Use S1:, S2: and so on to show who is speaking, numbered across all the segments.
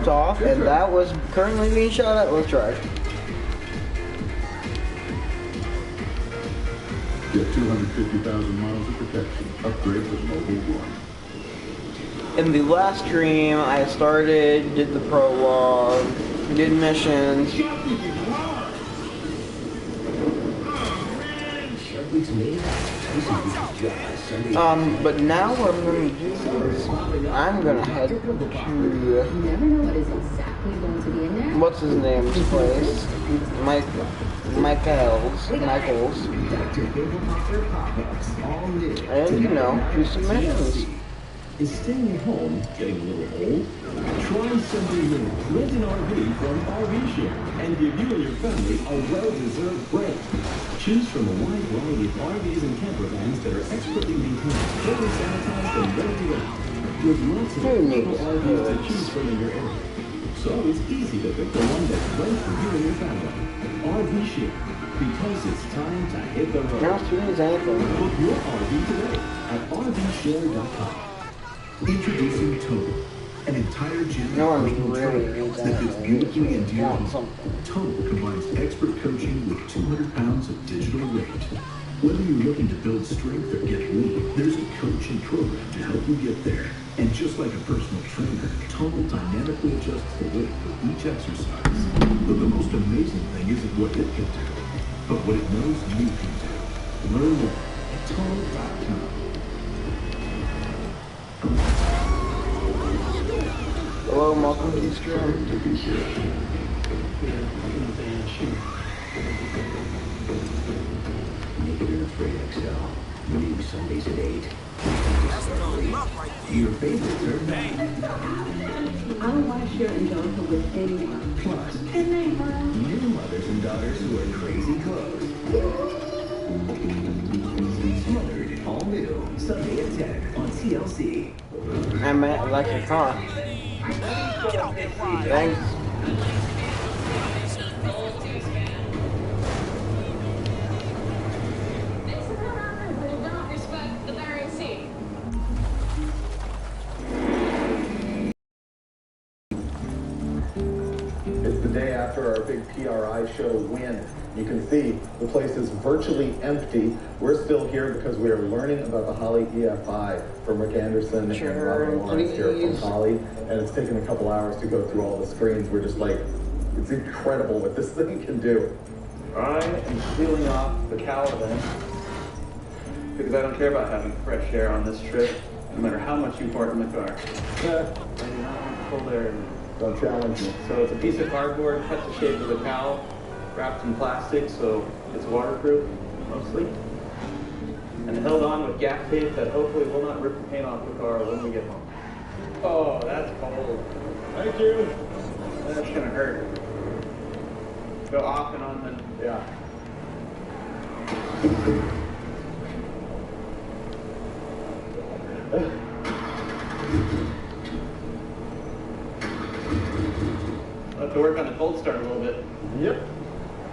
S1: alarms off, and that was currently being shot at. Let's try.
S2: Get 250,000 miles of protection. Upgrade with Mobile One.
S1: In the last stream, I started, did the prologue, did missions. But now what I'm going to do is I'm going to head to what's his name's place, Michael's, and you know, do some missions.
S3: Is staying at home getting a little old? Try something new. Rent an RV from RV Share and give you and your family a well-deserved break. Choose from a wide variety of RVs and camper vans that are expertly maintained, fully sanitized, and ready to go. With lots of affordable RVs to choose from in your area. So it's easy to pick the one that's right for you and your family. RV Share. Because it's time to hit the road.
S1: Now,
S3: book your RV today at RVshare.com. Introducing Total, an entire gym of personal training that fits beautifully into your home. Total combines expert coaching with 200 pounds of digital weight. Whether you're looking to build strength or get lean, there's a coach and program to help you get there. And just like a personal trainer, Total dynamically adjusts the weight for each exercise. But the most amazing thing isn't what it can do, but what it knows you can do. Learn more at Total.com.
S1: Hello, welcome to the stream.
S3: Negative 3XL. New Sundays at 8. Your favorites are back.
S4: I don't want to share Angelica with anyone.
S3: Plus, new mothers and daughters who are crazy close. Smothered, all new. Sunday at 10 on CLC.
S1: I might like your car. Thanks.
S5: It's the day after our big PRI show win. You can see the place is virtually empty. We're still here because we are learning about the Holly EF5 from Rick Anderson and Robin Lawrence here from Holly. And it's taken a couple hours to go through all the screens. We're just like, it's incredible what this thing can do.
S6: I am sealing off the cowl then, because I don't care about having fresh air on this trip, no matter how much you fart in the car. I do not want cold air in it.
S5: Don't challenge me.
S6: So it's a piece of cardboard cut to shape of the cowl, wrapped in plastic so it's waterproof, mostly. And held on with gaff tape that hopefully will not rip the paint off the car when we get home. Oh, that's cold.
S5: Thank you.
S6: That's gonna hurt. Go off and on then.
S5: Yeah.
S6: I'll have to work on the cold start a little bit.
S5: Yep.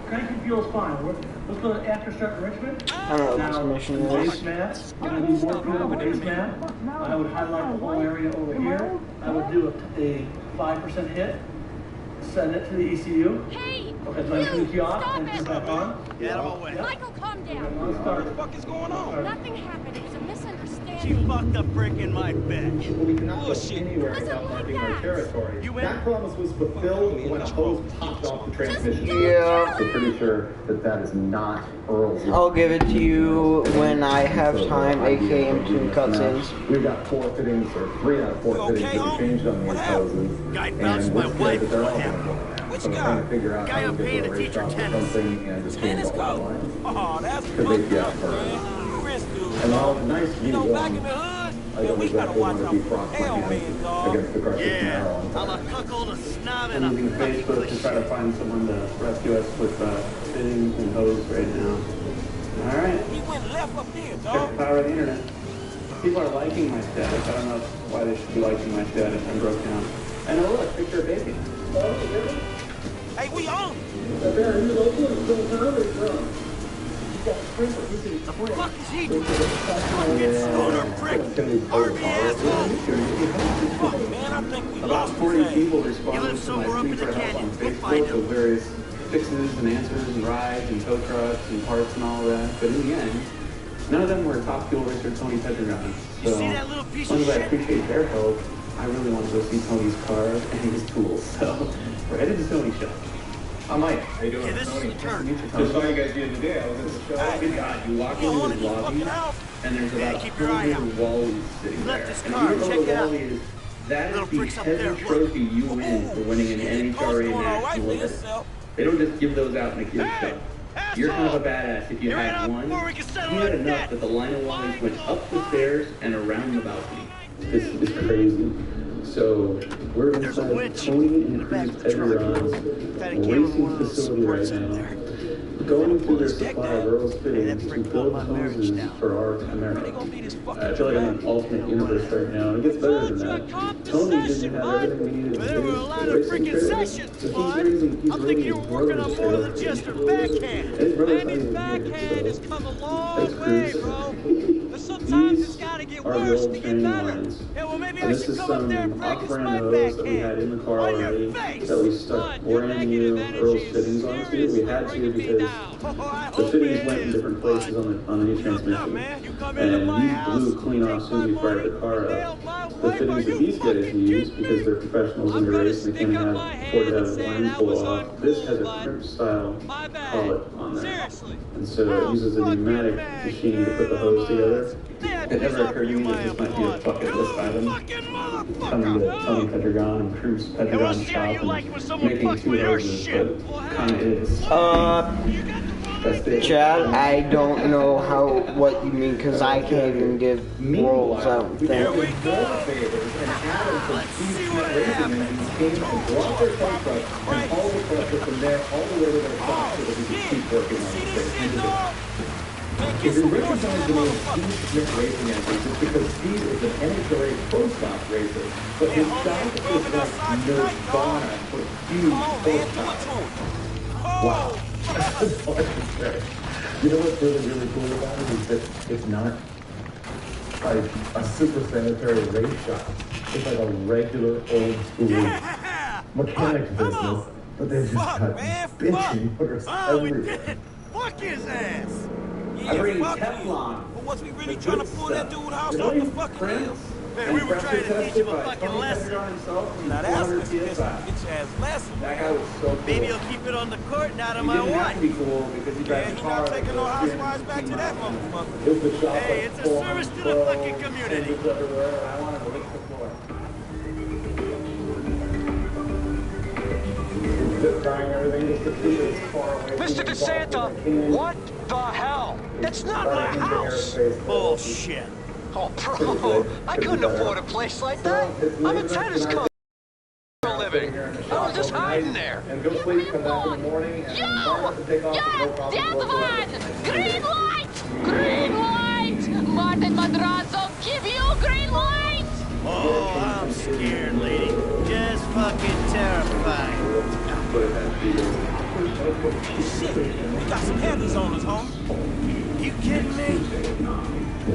S7: Cranky fuel's fine. Let's go to after start enrichment.
S1: I don't know what this mission is.
S7: Base mat. I'm going to do more fuel on the base mat. I would highlight the whole area over here. I would do a 5% hit. Send it to the ECU.
S8: Hey!
S7: Okay, so I'm going to key off and turn it back on.
S8: Get out of my way. Michael, calm down.
S7: What
S8: the fuck is going on? Nothing happened. It was a misunderstanding. She
S9: fucked a brick in my bed.
S5: Well, we cannot go anywhere without marking our territory. That promise was fulfilled when a hose popped off the transmission.
S1: Yeah.
S5: So pretty sure that is not Earl's.
S1: I'll give it to you when I have time, aka in between cutscenes.
S5: We've got 4 fittings, or 3 out of 4 fittings that we changed on these hoses. And we're scared that they're all going to go. So we're trying to figure out how to get to a race shop or something and just change all the lines.
S9: Oh, that's
S5: Because they get first. And while it's nice view, I don't exactly want to defrost my hands against the crushed marrow.
S9: I'm a cuckold, a snob,
S6: I'm using Facebook to try to find someone to rescue us with fittings and hose right now. All right.
S9: He went left up there,
S6: Check
S9: dog.
S6: the power of the internet. People are liking my status. I don't know why they should be liking my status. I'm broke down. And oh look, picture of baby.
S9: Hey, we on. The fuck is he doing? Fucking stoner prick. RV asshole. Fuck, man, I think we
S5: About
S9: lost
S5: 40
S9: his ass.
S5: people
S9: He
S5: responded
S9: lives
S5: to my
S9: somewhere up in
S5: plea
S9: the
S5: for help on
S9: canyon. We'll
S5: Facebook
S9: find
S5: with
S9: him.
S5: various fixes and answers and rides and tow trucks and parts and all that. But in the end, none of them were top fuel racer Tony Pedregon.
S9: You
S5: So,
S9: see that little piece
S5: as
S9: of
S5: long as I
S9: shit?
S5: appreciate their help, I really want to go see Tony's car and his tools. So, we're headed to Tony's shop. I'm Mike. How you doing?
S9: Yeah, this is the turn.
S5: Just saw you guys the other day. I was at the show. Good God, you walk
S9: You
S5: into
S9: want
S5: his
S9: to do
S5: lobby,
S9: fucking house?
S5: and there's
S9: Yeah,
S5: about
S9: keep your eye out.
S5: 100 Wallies sitting
S9: He left
S5: there.
S9: his
S5: And
S9: car.
S5: if you know
S9: Check
S5: what
S9: it
S5: a
S9: out.
S5: Wally is, that
S9: Little
S5: is the
S9: bricks up there.
S5: heavy trophy you win for winning an NHRA national event. They don't just give those out in a gift shop. You're kind of a badass if you had one. He had enough that the line of Wallies went up the stairs and around the balcony. This is crazy. So we're inside Tony and Cruz Pedregon's racing facility right now, going through their supply of Earl's fittings to build hoses for our Camaro. I feel like I'm in an alternate universe right now, and it gets better than that. Tony didn't have everything we needed to
S9: There were a lot of freaking sessions, bud. I'm thinking you were working on more than just her backhand.
S2: Randy's backhand has come a long way, bro. But sometimes it's gotta get worse to get better.
S9: Yeah, well, maybe
S5: And
S9: I
S5: this
S9: should
S5: is
S9: come up
S5: some
S9: there and practice
S5: off-brand
S9: my
S5: hose that we had
S9: backhand.
S5: in the car
S9: On your
S5: already,
S9: face.
S5: that we stuck brand new Earl's fittings onto. We had to because the fittings went in different places on the new transmission. And these blew clean off as soon as we fired the car up. The fittings that these guys use, because they're professionals in the race and they can't afford to have the line pull off, this has a crimp style collet on there. And so it uses a pneumatic machine to put the hose together. It never occurred to me that this might be a bucket list item. Coming to Tony Pedregon and Cruz Pedregon's shop and making two hoses, but kind of is. That's it.
S1: Chad, I don't know what you mean because I can't even give rolls out
S5: Here
S1: there.
S5: we go! And Adam from Steve Racing Engines came and brought their tow truck and hauled the cluster from there all the way to their shop so that we could keep working on it. If you recognize the name Steve Smith Racing Engines, it's because Steve is an NHRA pro stock racer, but his shop is like nirvana for huge horsepower. Wow. That's all I can say. You know what's really cool about it is that it's not like a super sanitary race shop. It's like a regular old school mechanic business, but they've just got bitchin' motors everywhere.
S9: Fuck his ass.
S6: I bring Teflon.
S9: But was we really trying to pull that dude house off the fucking hill?
S6: Man, we were trying to teach him a fucking lesson.
S9: Now that's a bitch ass lesson.
S6: That guy was so cool.
S9: Maybe he'll keep it on the court and out of
S6: He
S9: my
S6: didn't have
S9: wife.
S6: to be cool because he
S9: Yeah,
S6: drives
S9: he
S6: a car.
S9: not taking no housewives back to that motherfucker.
S5: It's the shop
S9: Hey, it's a service to the fucking community.
S6: Everywhere. I wanted to lick the floor. Just trying everything just to keep it as far away from
S10: Mr.
S6: the
S10: DeSanta, what the hell? That's not my house!
S9: Bullshit.
S10: Oh, bro, I couldn't afford a place like that. I'm a tennis coach for a living. I was just hiding there.
S5: And go please come back in the morning and have to take off. No problem.
S8: Green light! Green light! Martin Madrazo, give you green light!
S9: Oh, I'm scared, lady. Just fucking terrified. Shit, we got some heavies on us, homie. You kidding me?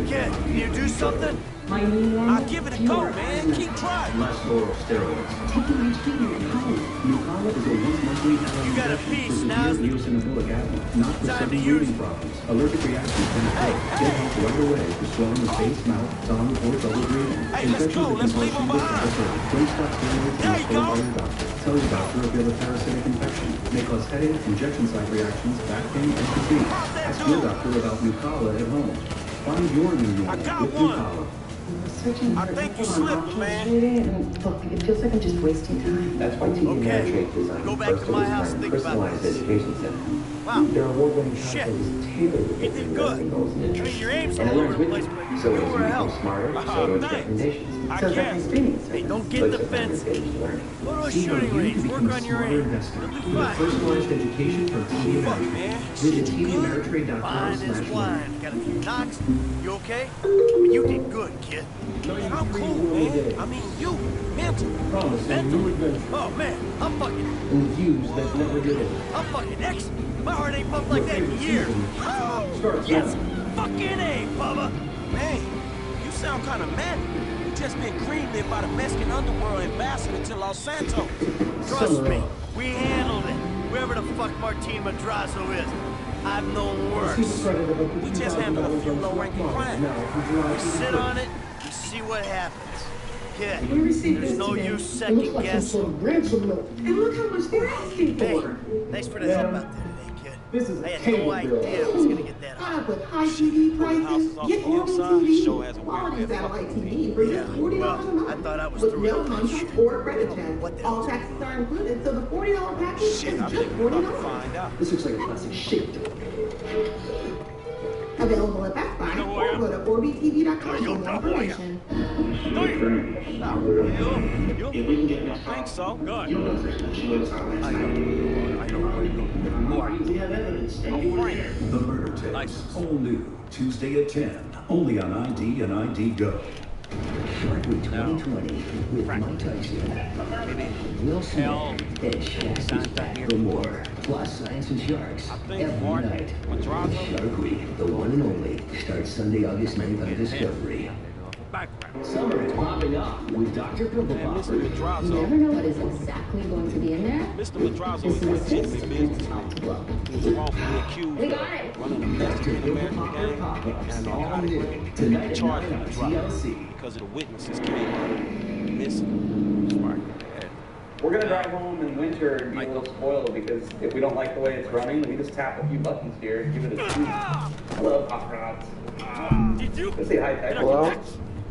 S9: Can you do something?
S4: My new one.
S9: I'll give it a go, man. Keep trying.
S3: Less oral steroids.
S4: Taking my treatment at home.
S3: Nucala is a once-monthly
S9: You got a piece now.
S3: eosinophilic acid, not for
S9: Time to
S3: sudden
S9: use
S3: breathing
S9: it.
S3: problems. Allergic reactions can occur. Get help right away for swelling of face, mouth, tongue, or trouble breathing.
S9: Hey, let's go. Let's leave 'em behind.
S3: Don't stop steroids
S9: There you
S3: until
S9: go.
S3: told by your doctor. Tell your doctor if you have a parasitic infection. May cause headache, injection site reactions, back pain, and fatigue. Ask your doctor about Nucala at home. Find your new
S9: I
S3: normal
S9: got
S3: with
S9: one.
S3: Nucala.
S4: Searching
S9: I
S4: for
S9: think you
S4: people on
S9: slipped,
S4: options
S9: man.
S4: today, and look, it feels like I'm just wasting time.
S11: That's why TV
S9: Okay.
S11: Ameritrade designed
S9: Go back to my house and think about
S11: personalized
S9: this.
S11: education center.
S9: Wow.
S11: Their award-winning
S9: Shit.
S11: content is tailored to
S9: He did
S11: different
S9: good.
S11: learning goals and
S9: I mean,
S11: interests.
S9: your aim's
S11: And it
S9: all over
S11: learns
S9: the
S11: with
S9: place,
S11: you.
S9: but
S11: So
S9: you
S11: as you
S9: were
S11: become
S9: help.
S11: smarter, so do its
S9: Thanks.
S11: recommendations.
S9: I
S4: So that
S9: guess.
S4: means streaming
S9: Hey, don't get
S11: Let's
S9: defensive.
S11: defend your learning.
S9: Go to a
S3: See how
S9: shooting
S3: you
S9: range.
S3: can
S9: Work
S3: become a
S9: on your
S3: smarter
S9: aim.
S3: investor
S9: You'll be
S3: with
S9: fine.
S3: personalized education from TD
S9: Fuck,
S3: Ameritrade.
S9: man.
S3: Visit
S9: Shit, good. Fine as
S3: TDAmeritrade.com/learn.
S9: wine. Got a few knocks. You okay? I mean, you did good, kid. I'm cool, man. I mean, you mental.
S2: Promise,
S9: Mental.
S2: new adventure.
S9: Oh, man. I'm fucking...
S3: And the views that never get old.
S9: I'm fucking X. My heart ain't pumped like that in years. Oh, yes, fucking A, Bubba. Hey, you sound kind of mad. You just been greenlit by the Mexican underworld ambassador to Los Santos. Trust me, we handled it. Whoever the fuck Martin Madrazo is, I've known worse. We just handled a few low-ranking crimes. We sit on it, we see what happens. Kid, there's no use second guessing.
S4: And look how much they're asking for.
S9: Hey, thanks for the help out there today, kid.
S5: This is
S9: I had no idea it was gonna get that high.
S4: With high TV prices, get Orbi TV, quality satellite TV for just $40 a month.
S9: I thought I was
S4: with
S9: through
S4: no
S9: with that
S4: contract
S9: shit.
S4: or credit check.
S9: What the
S4: All
S9: hell?
S4: taxes are included, so the $40 package is just $40.
S9: Find out.
S3: This looks like a classic shake.
S4: Available at Best Buy or go to orbitv.com for more information.
S9: You think so? Good.
S3: The Murder Tapes. All new. Tuesday at 10. Only on ID and ID Go.
S11: Shark Week 2020 with Mike Tyson, Will Smith, and Shaq for more. Plus Science and Sharks every night. Shark Week, the one and only, starts Sunday, August 9th on Discovery. Summer is popping up with Dr. Pimple Popper.
S12: You never know what is exactly going to be in there.
S9: Mr. Madrazo is
S12: legitimate business.
S9: He was wrongfully accused
S12: We got it.
S9: of running a Mexican-American gang and narcotics. They charged him with drugs because of the witnesses came missing.
S6: We're gonna drive home in winter and be a little spoiled because if we don't like the way it's running, we just tap a few buttons here and give it a scoop. I love hot rods.
S9: Did you?
S6: Let's say high-tech.
S1: Hello?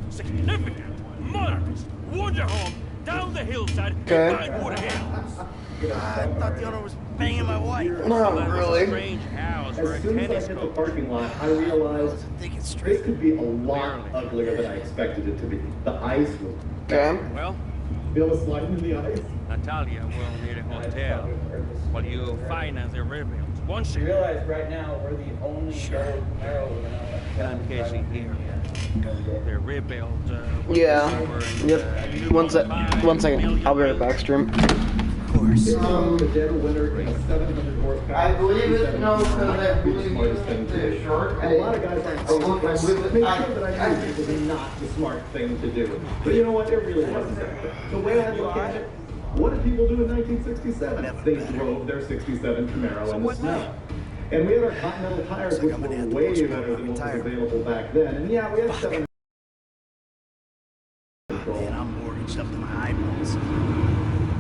S9: Significant, modernist, wonder home, down the hillside,
S1: Okay.
S9: behind Water Hills. I thought the owner was banging my wife.
S1: Not really.
S9: Strange house for a
S5: As soon as I
S9: tennis
S5: hit the
S9: court.
S5: parking lot, I realized
S9: Thinking
S5: this
S9: straight.
S5: could be a lot uglier than I expected it to be. The ice was...
S1: Okay.
S9: Well,
S5: Be able to slide into the ice?
S9: Natalia will need a hotel while you finance the rebuild. Once
S6: You
S9: you
S6: realize right now we're the only gold Camaro with
S9: I'm guessing here. The rebuild.
S1: Yeah. Yep. One second. I'll be right back, stream.
S9: Of course.
S5: The dead winner in a 700 horsepower.
S1: I believe it. No, because I
S5: the smartest thing to do.
S1: short.
S5: And a lot of guys aren't saying make sure that I knew it was not the smart thing to do. But you know what? It really wasn't. The way I look at it, what did people do in 1967? They drove their 67 Camaro in the snow. And we had our Continental tires, which were way better than what was available back then. And yeah, we had 7.
S9: Man, I'm mortgaged up to my eyeballs.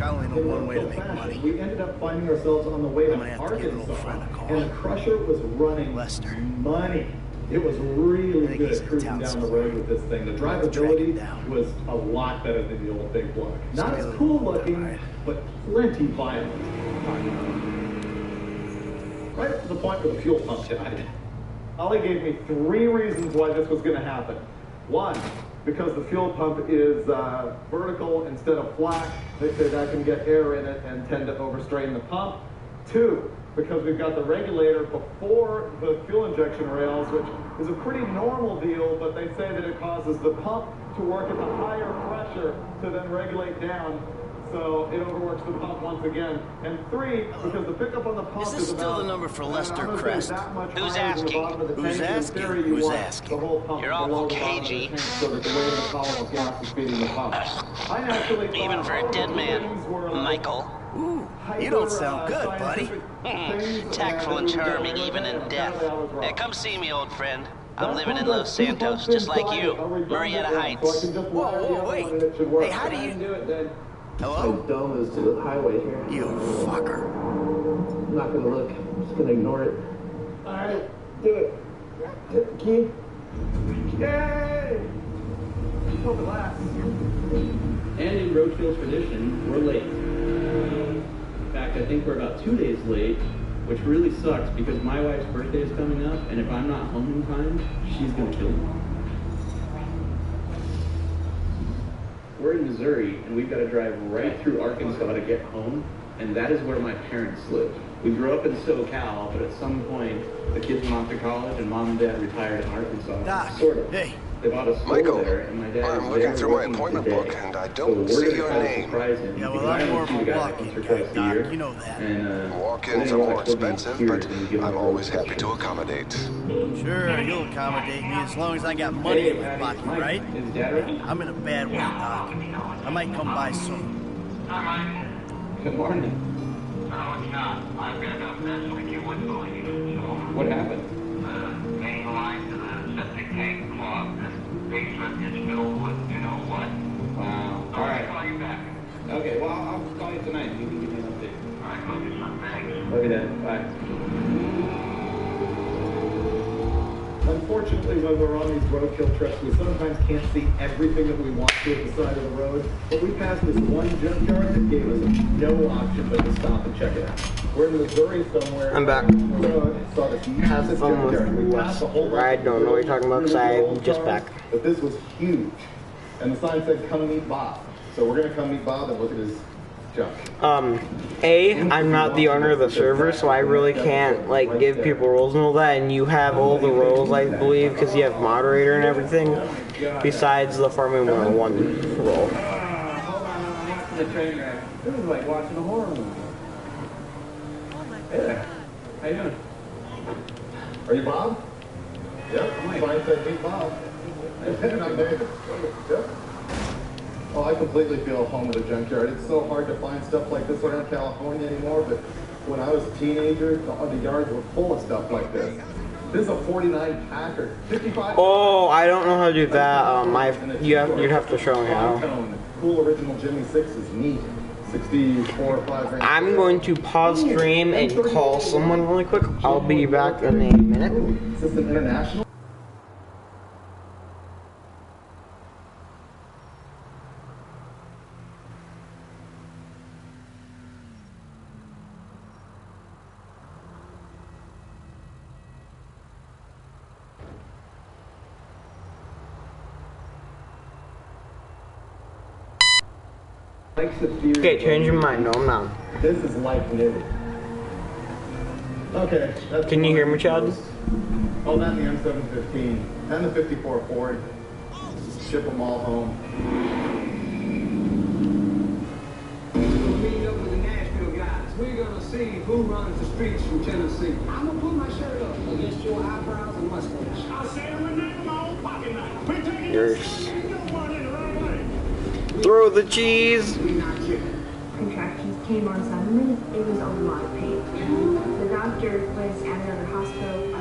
S9: I only know one way to make money.
S5: We ended up finding ourselves on the way to
S9: I'm gonna have to give an old friend a
S5: Arkansas,
S9: call.
S5: and the Crusher was running
S9: Lester.
S5: money. It was really
S9: I think
S5: good
S9: he's
S5: at
S9: in
S5: cruising
S9: town
S5: down the
S9: somewhere.
S5: road with this thing. The
S9: Track him
S5: drivability
S9: down.
S5: was a lot better than the old big block. Not as
S9: Really
S5: cool
S9: cool,
S5: looking,
S9: right?
S5: but plenty violent. Right up to the point where the fuel pump died. Ollie gave me 3 reasons why this was going to happen. 1, because the fuel pump is vertical instead of flat. They say that can get air in it and tend to overstrain the pump. 2, because we've got the regulator before the fuel injection rails, which is a pretty normal deal, but they say that it causes the pump to work at a higher pressure to then regulate down. So it overworks the pump once again. And 3, because the pickup on the pump
S10: Is this still the number for Lester Crest?
S5: Who's asking?
S10: Who's asking?
S5: Who's asking?
S10: You're awful cagey.
S5: So that the weight of the column of gas is feeding the pump. I naturally
S10: Even for a dead man, Michael.
S9: Ooh, you don't sound good, buddy.
S10: Tactful and charming even in death. Come see me, old friend. I'm living in Los Santos, just like you. Marietta Heights.
S9: Whoa, wait. Hey, how do you do it, then? Hello?
S11: The dome is to the highway here.
S9: You fucker.
S11: I'm not gonna look. I'm just gonna ignore it.
S5: Alright, do it. Hit the key. Yay! Hope it lasts.
S6: And in Roachville's tradition, we're late. In fact, I think we're about 2 days late, which really sucks because my wife's birthday is coming up, and if I'm not home in time, she's gonna kill me. We're in Missouri, and we've got to drive right through Arkansas to get home, and that is where my parents live. We grew up in SoCal, but at some point, the kids went off to college, and Mom and Dad retired in Arkansas.
S9: Doc,
S6: Sort of.
S9: hey,
S5: They bought a store
S13: Michael,
S5: there, and my dad
S13: I'm
S5: was
S13: looking
S5: there
S13: through my
S5: working
S13: appointment
S5: today.
S13: book, and I
S5: So
S13: don't
S5: we're
S13: see
S5: gonna
S13: your
S5: try to
S13: name.
S5: surprise him.
S14: Yeah, well,
S5: because I
S14: I'm more
S5: only
S14: of
S5: see the
S14: a
S5: guy
S14: walk-in
S5: once or
S14: guy,
S5: twice a
S14: Doc.
S5: year.
S14: You know that.
S5: And
S13: Walk-ins are more expensive, but I'm always happy to accommodate.
S14: Sure, you'll accommodate me as long as I got money in my pocket, right?
S5: Is Dad around?
S14: I'm in a bad way, Doc. I might come by soon.
S5: Good morning.
S15: No, it's not. I've got a mess like you wouldn't believe. So,
S5: What happened?
S15: the main line to the septic tank clogged. This basement is filled with you know what.
S5: Wow. All
S15: I'll
S5: right.
S15: call you back.
S5: Okay, well, I'll call you tonight. You can give me an update.
S15: All right, love you, son. Thanks.
S5: Love you, Dad. Bye. Unfortunately, when we're on these roadkill trips, we sometimes can't see everything that we want to at the side of the road. But we passed this one junkyard that gave us no option but to stop and check it out. We're in Missouri somewhere.
S1: I'm back.
S5: Saw this massive junkyard. We passed a whole bunch
S1: I don't know what you're talking about because I'm just back.
S5: But this was huge. And the sign said, "Come meet Bob." So we're going to come meet Bob and look at his junk.
S1: I'm not the owner of the server, so I really can't like give people roles and all that. And you have all the roles, I believe, because you have moderator and everything, besides the Farming 101 role.
S5: Hold on, I'm watching the train wreck. This is like watching a horror movie. Hey there. How you doing? Are you Bob? Yep. Sign said meet Bob. I'm David. Yep. Oh, I completely feel at home at a junkyard. It's so hard to find stuff like this around California anymore, but when I was a teenager, the yards were full of stuff like this. This is a 49 Packard, 55.
S1: Oh, I don't know how to do that. You'd have to show me how.
S5: Cool original Jimmy 6 is neat. 64 or 5 range.
S1: I'm going to pause stream and call someone really quick. I'll be back in a minute.
S5: Is this an international?
S1: Okay, change your mind. No, I'm not.
S5: This is like new. Okay.
S1: Can you hear me, Chad?
S5: Oh, that and the M715 and the 54 Ford. Ship them all home.
S16: Meet up with the Nashville guys. We're gonna see who runs the streets from Tennessee. I'm gonna put my shirt up against your eyebrows and mustache. I'll say it with my own pocket knife. We're taking
S1: Yours. Throw the cheese.
S17: Contractions came on suddenly. It was a lot of pain. The doctor was at another hospital.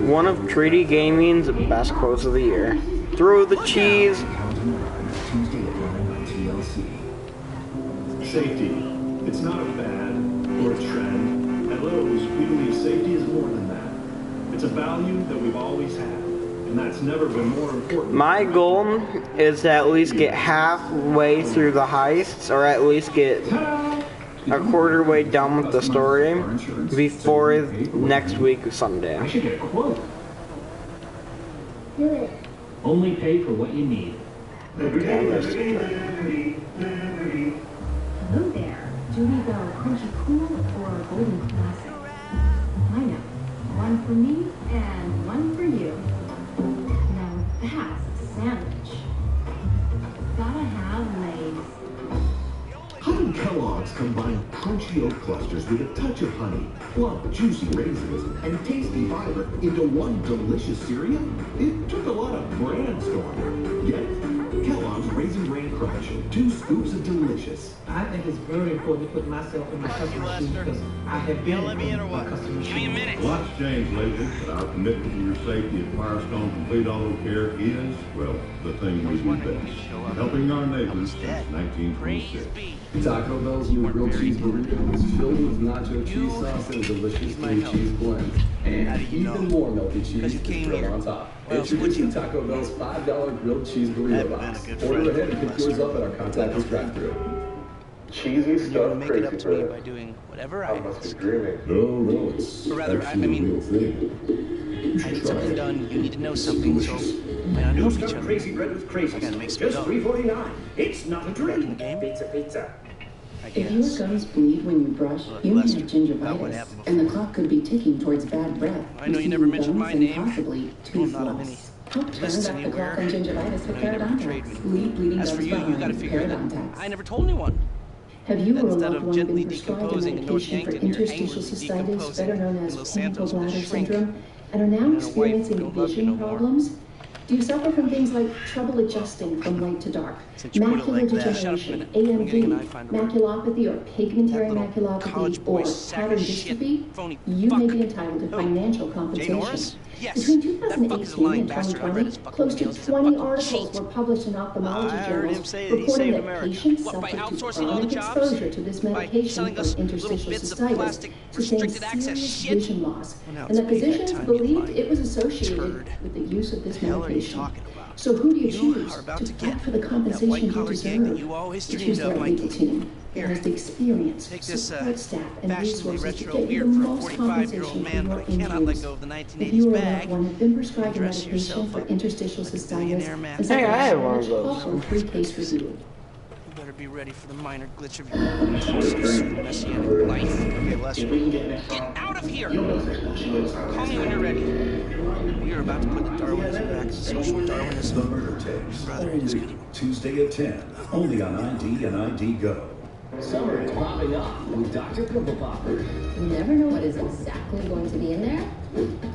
S1: One of Treaty Gaming's best quotes of the year. Throw the cheese.
S3: Safety. It's not a fad or a trend. At Lowe's, we believe safety is more than that. It's a value that we've always had, and that's never been more important.
S1: My goal is to at least get halfway through the heists, or at least get a quarter way done with the story before next week Sunday.
S11: I should get a quote. Only pay for what you need.
S12: Hello there. Do we go crunchy cool or golden classic? I know. One for me and one for you. Now that's a sandwich. Gotta have legs.
S3: Honey Kellogg's combine crunchy oat clusters with a touch of honey, plump, juicy raisins, and tasty fiber into one delicious cereal? It took a lot of brainstorming. Get it? Kellogg's Raisin Bran Crunch. 2 scoops of delicious.
S16: I think it's very important to put myself in my customer's shoes because I have been in my customer's shoes.
S18: Lots changed lately, but our commitment to your safety at Firestone Complete Auto Care is, well, the thing we do best. Helping our neighbors since 1926.
S19: Taco Bell's new grilled cheese burrito is filled with nacho cheese sauce and a delicious 3 cheese blend. And even more melty cheese is grilled on top. Introducing Taco Bell's $5 grilled cheese burrito box. Order ahead and pick yours up at our contactless drive-thru.
S5: Cheesy stuff,
S10: make it up to me by doing whatever I ask.
S18: No, it's
S10: Or rather, I
S18: actually
S10: mean,
S18: a real thing.
S10: I need something done, you need to know something, so why not help each other?
S11: Crazy bread with crazy.
S10: I gotta make some
S11: Just
S10: dough.
S11: $3.49. It's not a
S10: Back in the
S11: dream.
S10: game?
S11: Pizza.
S10: I
S12: If your
S10: guess.
S12: gums bleed when you brush, you may have gingivitis,
S10: happened
S12: and the clock could be ticking towards bad breath.
S10: I know you never mentioned
S12: gums
S10: my
S12: and
S10: name.
S12: possibly
S10: Well,
S12: tooth
S10: not on any
S12: loss. Help turn back the clock on gingivitis with periodontics. Leave bleeding
S9: As for
S12: gums
S9: you, you
S12: behind.
S9: gotta figure that
S12: Periodontics.
S9: I never told anyone.
S12: Have you
S9: That
S12: or a
S9: instead
S12: loved
S9: of
S12: one
S9: gently
S12: been prescribed a
S9: decomposing in North
S12: medication for
S9: Yankton, your
S12: interstitial
S9: hangers
S12: cystitis,
S9: decomposing
S12: better known
S9: in
S12: as
S9: Los
S12: painful
S9: Santos gonna
S12: bladder
S9: shrink.
S12: syndrome, and are now
S9: And a wife
S12: experiencing
S9: don't love you
S12: vision
S9: no more.
S12: problems? Do you suffer from things like trouble adjusting from light to dark,
S9: Since you put it
S12: macular
S9: like that. Shut up a
S12: degeneration,
S9: minute. I'm getting an
S12: AMD,
S9: eye finder work.
S12: maculopathy or pigmentary
S9: college
S12: maculopathy,
S9: boy
S12: or
S9: sack
S12: pattern
S9: of shit,
S12: dystrophy?
S9: phony
S12: You
S9: fuck.
S12: may be entitled to
S9: Who?
S12: financial
S9: Jay
S12: compensation.
S9: Norris? Yes.
S12: Between
S9: That fucker's a
S12: 2018
S9: lying
S12: and
S9: bastard. I read his
S12: 2020,
S9: fucking
S12: close to
S9: emails. He's a
S12: 20
S9: fucking
S12: articles
S9: cheat.
S12: were published in ophthalmology
S9: I heard him
S12: journals
S9: say that he
S12: reporting
S9: saved
S12: that
S9: America.
S12: patients
S9: What, by
S12: subject to
S9: outsourcing all the
S12: chronic
S9: jobs?
S12: exposure to this
S9: By
S12: medication
S9: selling
S12: for
S9: us little
S12: interstitial
S9: bits of
S12: cystitis
S9: plastic
S12: sustained
S9: restricted access
S12: serious
S9: shit?
S12: vision loss,
S9: Well, now
S12: and
S9: it's
S12: that
S9: payback
S12: physicians
S9: time, you
S12: believed
S9: lying
S12: it was associated
S9: turd.
S12: with the use of this
S9: The hell are you
S12: medication.
S9: talking about?
S12: So who do you
S9: You
S12: choose
S9: are about
S12: to
S9: to
S12: fight
S9: get
S12: for the
S9: that
S12: compensation you
S9: white-collar gig
S12: deserve?
S9: that you always
S12: You
S9: dreamed
S12: choose
S9: of,
S12: their legal
S9: Mikey.
S12: team that
S9: Here.
S12: has the experience,
S9: Take this
S12: support staff, and
S9: fashionably
S12: resources to
S9: retro
S12: get you
S9: weird
S12: the
S9: for a
S12: most
S9: 45-year-old
S12: compensation
S9: man,
S12: for
S9: but
S12: your
S9: I cannot let
S12: injuries.
S9: go of the
S12: If
S9: 1980s
S12: you or a
S9: bag.
S12: loved one have been prescribed a
S9: Dress
S12: medication
S9: yourself
S12: for
S9: up
S12: interstitial
S9: like a
S12: cystitis
S9: billionaire
S12: and
S9: master.
S1: Hey, I had
S12: suffer
S1: one of
S12: damage,
S1: those.
S12: also a free case review.
S9: You better be ready for the minor glitch of your messianic life. Okay, Lester. Get out of here! Call me when you're ready. We are about to put the Darwinism back to social Darwinism.
S18: The Murder Tapes.
S9: Brother, it is
S18: Only Tuesday at 10. Only on ID and ID Go.
S11: Summer is popping off with Dr. Pimple Popper.
S12: You never know what is exactly going to be in there.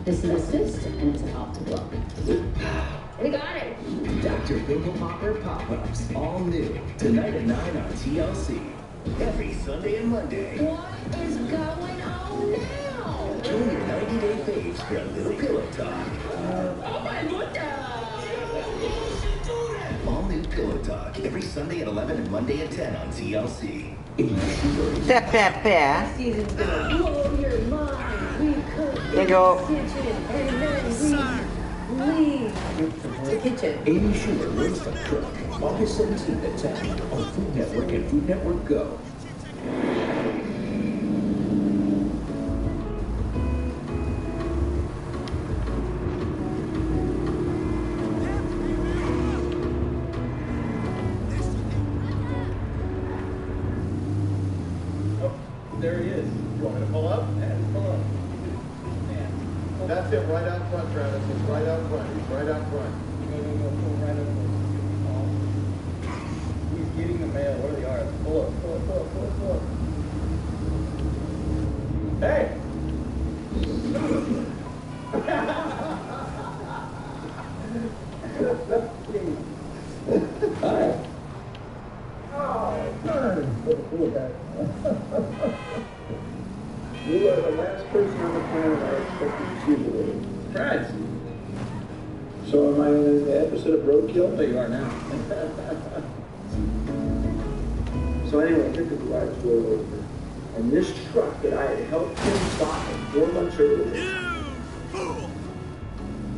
S12: This is a cyst, and it's about to blow. We got it.
S11: Dr. Pimple Popper Pop-Ups. All new. Tonight at 9 on TLC. Every Sunday and Monday.
S12: What is going on now?
S11: Join your 90-day faves for a little pillow talk.
S12: Oh my goodness!
S11: All new Pillow Talk. Every Sunday at 11 and Monday at 10 on TLC.
S12: Season's gonna blow your mind. We cook
S1: There you go.
S12: kitchen and then we leave the kitchen.
S11: Amy Schumer wins the cook. August 17th at 10 on Food Network and Food Network Go.
S5: There he is. You want me to pull up? Yeah, pull up. Man. That's it, right out front, Travis. It's right out front. He's right out front. Go, pull right up. He's getting the mail. What are the odds? Pull up, pull up, pull up, pull up, pull up. Hey! Hi. Oh, darn. You are the last person on the planet I expected to see today. Right. So am I in the episode of Roadkill? There you are now. So anyway, here could the lights roll over. And this truck that I had helped him buy 4 months earlier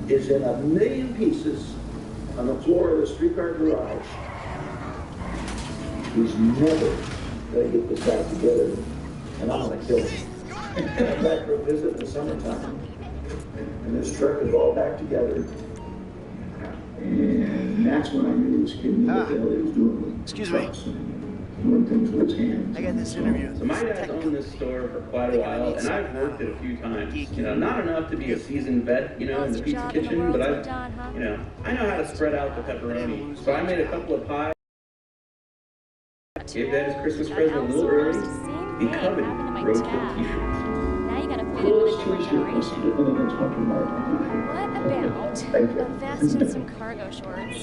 S5: is in 1,000,000 pieces on the floor of the streetcar garage. He's never going to get this back together, and I'm going to kill him. I'm back for a visit in the summertime, and this truck is all back together. And that's when I knew this kid knew what the hell he was doing with
S14: Excuse me.
S11: trucks and doing things with his hands.
S14: I got this interview.
S6: So my dad's owned this store for quite a while, and I've worked it a few times. You know, not enough to be a seasoned vet, you know, in the pizza kitchen, but I know how to spread out the pepperoni. So I made a couple of pies. Gave that his Christmas present a little early. He coveted Roadkill t-shirts.
S20: Now you gotta fit in with a newer generation. What about a vest and some cargo shorts?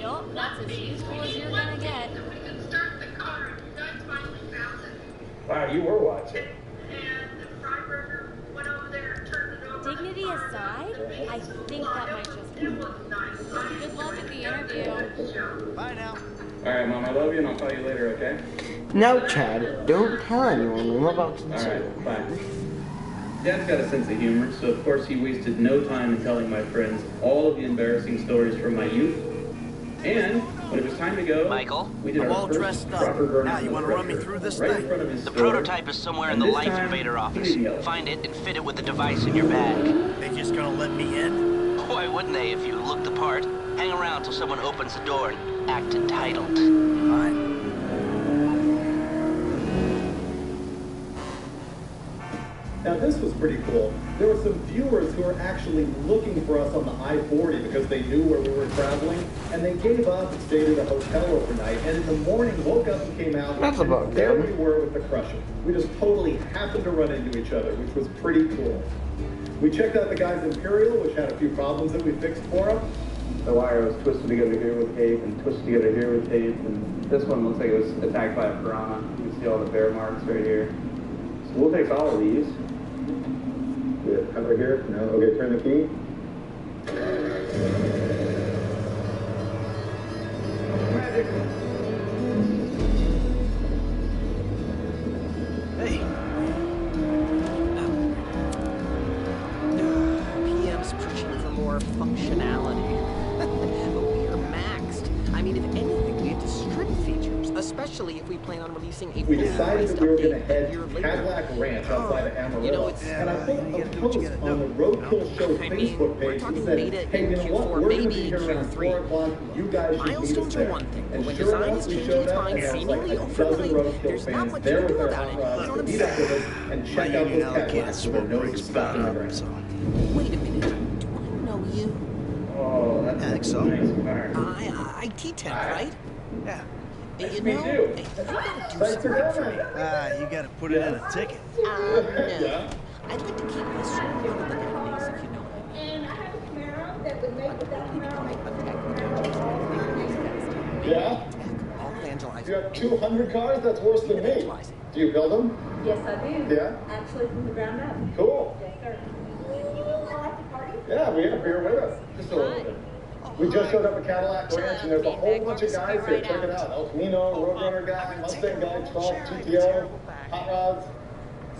S20: Yup, that's as useful as you're gonna get.
S6: Wow, you were watching.
S20: Dignity aside, I think that might just be. Good luck at the interview.
S14: Bye now.
S6: All right, Mom, I love you, and I'll call you later, okay?
S1: No, Chad, don't tell anyone. I'm about to
S6: All
S1: say.
S6: right, bye. Dad's got a sense of humor, so of course he wasted no time in telling my friends all of the embarrassing stories from my youth. And when it was time to go,
S10: Michael,
S6: we did
S14: I'm
S6: our
S14: all
S6: first
S14: dressed up.
S6: proper burn
S14: Now,
S6: on
S14: you
S6: the
S14: wanna run me
S6: pressure,
S14: through this
S6: right
S14: thing?
S6: in front of his
S10: the
S6: store.
S10: prototype is somewhere in
S6: And
S10: the
S6: this
S10: Life
S6: time,
S10: Invader
S6: he
S10: office.
S6: didn't yell.
S10: Find it and fit it with the device in your bag.
S14: They just gonna let me in?
S10: Why wouldn't they if you look the part? Hang around till someone opens the door and act entitled.
S14: Fine.
S5: Now this was pretty cool. There were some viewers who were actually looking for us on the I-40 because they knew where we were traveling, and they gave up and stayed at a hotel overnight, and in the morning woke up and came out,
S1: That's
S5: and
S1: about
S5: there
S1: good.
S5: we were with the Crusher. We just totally happened to run into each other, which was pretty cool. We checked out the guy's Imperial, which had a few problems that we fixed for him.
S6: The wire was twisted together here with tape and twisted together here with tape, and this one looks like it was attacked by a piranha. You can see all the bear marks right here. So we'll fix all of these.
S5: Good. Over here? No? Okay, turn the key. Magic.
S9: Hey. PM's pushing for more functionality. But we are maxed. I mean, if anything, we have to strip features, especially if we plan on releasing a
S5: We decided that we were going to head
S9: year
S5: to
S9: later.
S5: Cadillac Ranch outside of Amarillo.
S9: You know, it's-
S5: and I put a post on the Roadkill Show Facebook page that said, hey, you know what, we're going to be here around 4 o'clock. You guys should meet us
S9: Milestones are
S5: there.
S9: one thing, but
S5: And
S9: when
S5: sure
S9: design
S5: enough,
S9: is
S5: we
S9: changing
S5: showed
S9: its
S5: up,
S9: mind
S5: and there was like
S9: seemingly
S5: a dozen
S9: overnight,
S5: Roadkill
S9: there's not
S5: fans
S9: much
S5: there
S9: you can
S5: with
S9: do
S5: their
S9: about it.
S5: hot
S9: You know
S5: rods
S9: what I'm
S5: to meet up with
S9: saying?
S5: us and
S14: My
S5: check out
S14: union
S5: those Cadillacs
S14: allocated
S5: with their
S14: smoke
S5: noses
S14: breaks
S5: stuck in the
S14: bad,
S5: ground.
S14: so.
S9: Wait a minute, do I know you?
S6: Oh, that's
S14: I think so.
S6: a nice car.
S9: IT tech, right?
S14: Yeah.
S9: You
S5: to meet
S9: know,
S5: you.
S9: you gotta do
S5: Thanks for
S9: something for
S5: coming.
S9: me.
S14: You gotta put it in a ticket.
S9: No.
S5: Yeah.
S9: I'd like to keep this sort of out of the database, if you know what I mean.
S4: And I have a Camaro that would make without Camaro.
S5: Yeah?
S9: I'll evangelize.
S5: You have 200 cars? That's worse than me. Do you build them?
S4: Yes, I do.
S5: Yeah?
S4: Actually, from the ground up.
S5: Cool.
S4: Yes, sir. You will like the party?
S5: Yeah, we have beer with us. Just a little bit. We just showed up at Cadillac Ranch, and there's a whole bunch of guys here. Check it out. El Camino, Roadrunner guy, Mustang guy, Trump, GTO, Hot Rods.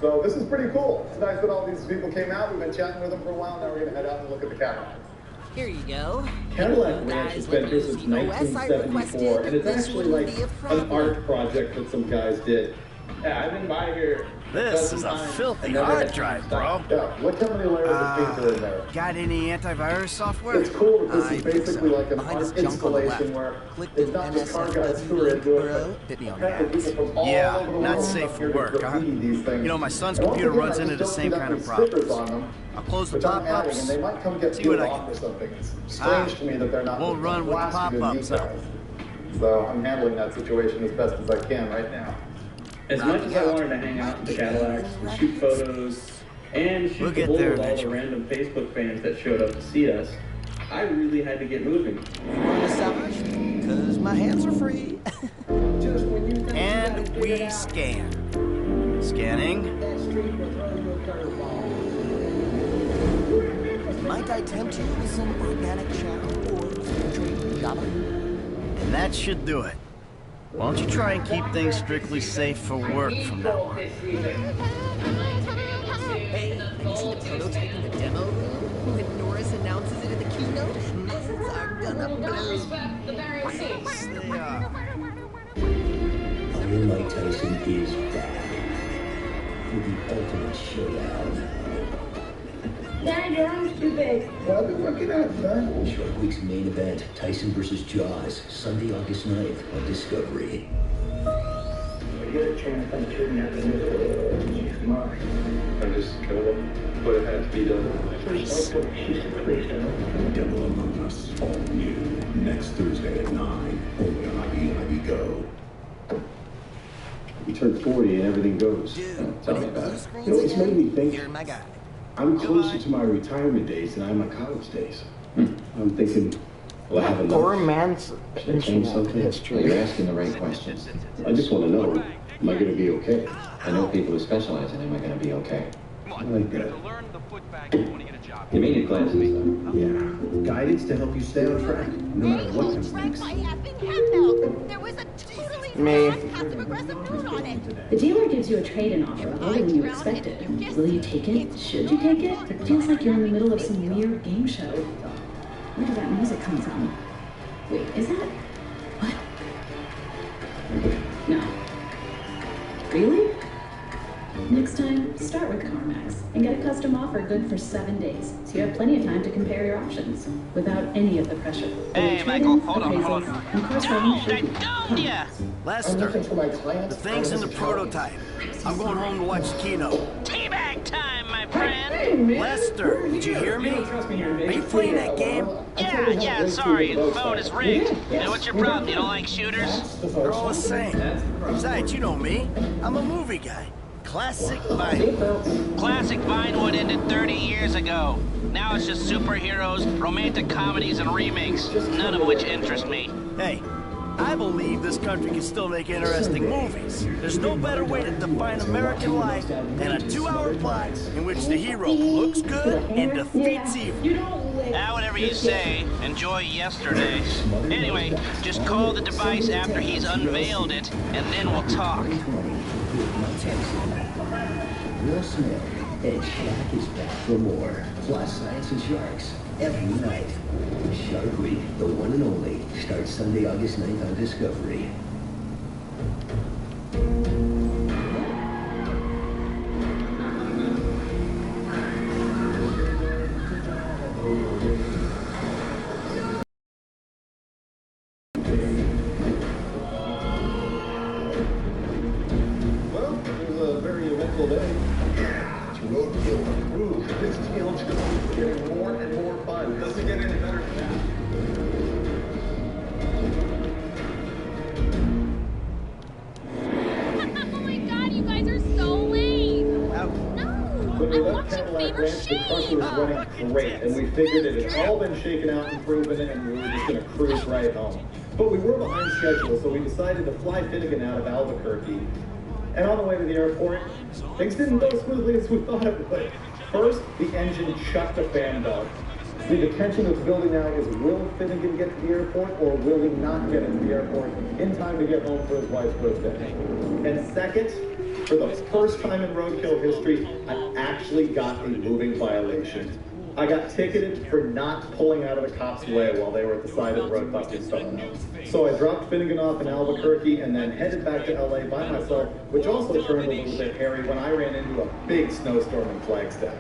S5: So this is pretty cool. It's nice that all these people came out. We've been chatting with them for a while. Now we're going to head out and look at the Cadillac.
S9: Here you go.
S5: Cadillac Ranch has been here since 1974, and it's actually like an art project that some guys did.
S6: Yeah, I've been by here.
S14: This is a filthy hard drive, bro.
S5: Yeah, look how many layers of paint are in there.
S14: Got any antivirus software?
S5: It's cool that this is basically like an art installation where it's not just car guys who are into it, but people from all
S14: Yeah,
S5: over the
S14: not
S5: world
S14: safe
S5: come here
S14: for
S5: to
S14: work, huh?
S5: graffiti these things.
S14: You know, my son's
S5: And once
S14: computer
S5: again,
S14: runs
S5: I
S14: into
S5: just
S14: the
S5: don't
S14: same
S5: put
S14: kind of
S5: any stickers
S14: problems.
S5: on them,
S14: I'll close the
S5: which I'm adding,
S14: pop-ups.
S5: and they might come get
S14: See
S5: peeled
S14: what I
S5: off
S14: can
S5: or something. It's strange to me that they're not
S14: We'll run with the
S5: blasted
S14: pop-ups,
S5: in guys. So I'm handling that situation as best as I can right now.
S6: As much as I wanted to hang out in the Cadillacs and shoot photos and shoot the bull with all the random Facebook fans that showed up to see us, I really had to get moving.
S9: Because my hands are free.
S14: And we scan. Scanning.
S9: Might I tempt you with some organic chow or filtered Java?
S14: And that should do it. Why don't you try and keep things strictly safe for work from now on?
S9: Hey, have you seen the prototype in the demo room? When Norris announces it in the keynote, minds are gonna blow.
S14: Yes, they are.
S11: Iron Mike Tyson is back for the ultimate showdown.
S4: Dad, your arm's too big.
S11: Well, I've been working out, son. Shark Week's main event, Tyson versus Jaws, Sunday, August 9th on Discovery.
S5: You get a chance, I'm sure you're not going to she's mine. I'm just kind of what it had to be done.
S11: Please Devil Among Us, all new. Next Thursday at 9, only on ID Go.
S19: You turn 40 and everything goes. Tell me about it. You know, it's made me think.
S9: You're my guy.
S19: I'm closer to my retirement days than I am my college days. I'm thinking, well, I have enough.
S1: Poor man's
S19: Should I change something?
S1: history.
S21: You're asking the right questions.
S19: I just want to know, am I going to be okay?
S21: I know people who specialize in it. Am I going to be okay?
S19: I like that.
S21: You may need glasses, though.
S19: Yeah. Guidance to help you stay on track, no matter what comes
S8: Drank
S19: next.
S8: my effing hemp milk. There was a totally passive-aggressive tune on it.
S12: The dealer gives you a trade-in offer other than you expected. Will you take it? Should you take it? It feels like you're in the middle of some weird game show. Where did that music come from? Wait, is that... What? No. Really?
S7: Next time, start with CarMax and get a custom offer good for 7 days, so you have plenty of time to compare your options without any of the pressure.
S10: Hey, Michael, hold on.
S7: And course revenue
S14: Lester, the thing's in the prototype. I'm going home to watch the keynote.
S10: Teabag time, my friend!
S14: Lester, did you hear me? Are you playing that game?
S10: Yeah, sorry, the phone is rigged. You know what's your problem? You don't like shooters?
S14: They're all the same. Besides, you know me. I'm a movie guy. Classic Vine.
S10: Classic Vinewood ended 30 years ago. Now it's just superheroes, romantic comedies, and remakes, none of which interest me.
S14: Hey, I believe this country can still make interesting movies. There's no better way to define American life than a 2-hour plot in which the hero looks good and defeats evil.
S10: Whatever you say, enjoy yesterday. Anyway, just call the device after he's unveiled it, and then we'll talk.
S11: Will Smith and Shaq is back for more. Plus Science and Sharks every night. Shark Week, the one and only, starts Sunday, August 9th on Discovery.
S5: Well, it was a very eventful day. Yeah, it's roadkill. Ooh, this deal just keeps getting more and more fun. Doesn't get any better than that.
S20: Oh my god, you guys are so late.
S5: When we left Cadillac Ranch, the Crusher was running great, and we figured it had all been shaken out and proven, and we were just going to cruise right home. But we were behind schedule, so we decided to fly Finnegan out of Albuquerque. And on the way to the airport, things didn't go as smoothly as we thought it would. First, the engine chucked a fan belt. See, the tension that's building now is, will Finnegan get to the airport, or will he not get into the airport in time to get home for his wife's birthday? And second, for the first time in roadkill history, I actually got a moving violation. I got ticketed for not pulling out of the cops' way while they were at the side of the road busting someone else. So I dropped Finnegan off in Albuquerque and then headed back to LA by myself, which also turned a little bit hairy when I ran into a big snowstorm in Flagstaff.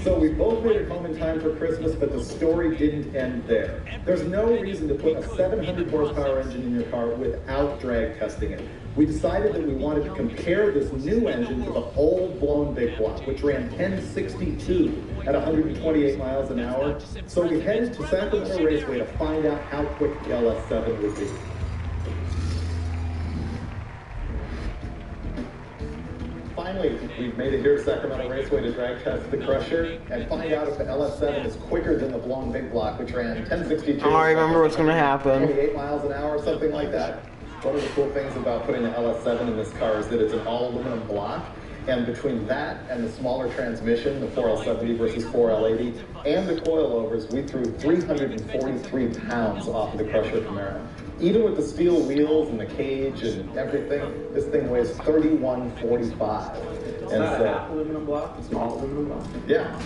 S5: So we both made it home in time for Christmas, but the story didn't end there. There's no reason to put a 700 horsepower engine in your car without drag testing it. We decided that we wanted to compare this new engine to the old blown big block, which ran 1062 at 128 miles an hour. So we headed to Sacramento Raceway to find out how quick the LS7 would be. Finally, we've made it here to Sacramento Raceway to drag test the Crusher and find out if the LS7 is quicker than the blown big block, which ran 1062.
S1: I remember what's going to happen.
S5: 28 miles an hour, something like that. One of the cool things about putting the LS7 in this car is that it's an all aluminum block. And between that and the smaller transmission, the 4L70 versus 4L80, and the coilovers, we threw 343 pounds off of the Crusher Camaro. Even with the steel wheels and the cage and everything, this thing weighs 3145. And so,
S6: aluminum block, small aluminum block.
S5: yeah.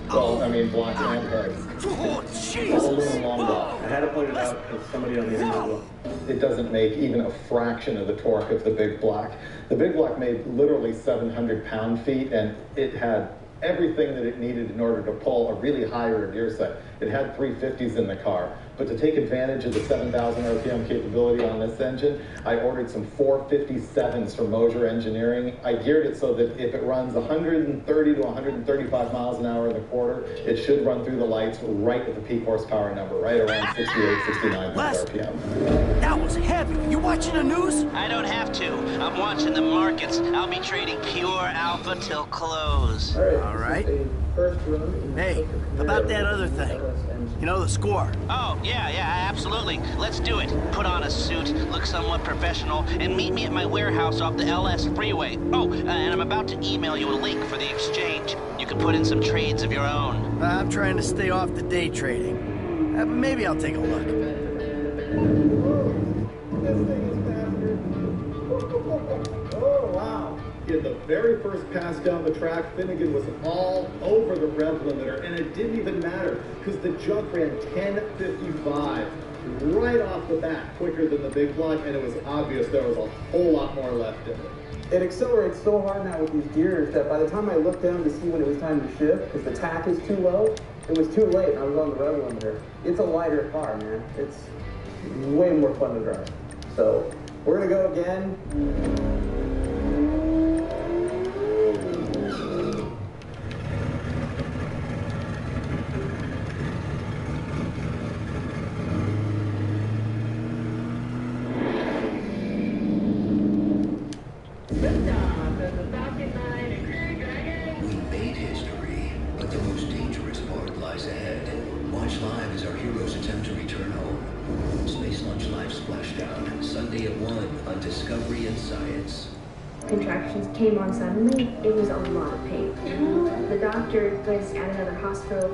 S5: Well, I mean, blocks and heads.
S14: Oh, jeez!
S5: All aluminum long block.
S6: I had to point it out because somebody on the internet will.
S5: It doesn't make even a fraction of the torque of the big block. The big block made literally 700 pound-feet, and it had everything that it needed in order to pull a really high rear gear set. It had 350s in the car, but to take advantage of the 7,000 RPM capability on this engine, I ordered some 457s from Moser Engineering. I geared it so that if it runs 130 to 135 miles an hour in the quarter, it should run through the lights right at the peak horsepower number, right around 68, 69 RPM.
S14: That was heavy. You watching the news?
S10: I don't have to. I'm watching the markets. I'll be trading pure alpha till close.
S14: All right. Hey, about that other thing. You know, the score.
S10: Oh, yeah, absolutely. Let's do it. Put on a suit, look somewhat professional, and meet me at my warehouse off the LS freeway. Oh, and I'm about to email you a link for the exchange. You can put in some trades of your own.
S14: I'm trying to stay off the day trading. Maybe I'll take a look.
S5: Oh, wow. In the very first pass down the track, Finnegan was all over the rev limiter, and it didn't even matter because the junk ran 1055. right off the bat, quicker than the big block, and it was obvious there was a whole lot more left in it.
S2: It accelerates so hard now with these gears that by the time I looked down to see when it was time to shift, because the tack is too low, it was too late and I was on the rev limiter. It's a lighter car, man. It's way more fun to drive. So we're gonna go again.
S11: We made history, but the most dangerous part lies ahead. Watch live as our heroes attempt to return home. Space Launch Live Splashdown, Sunday at 1 on Discovery and Science.
S17: Contractions came on suddenly. It was a lot of pain. The doctor was at another hospital.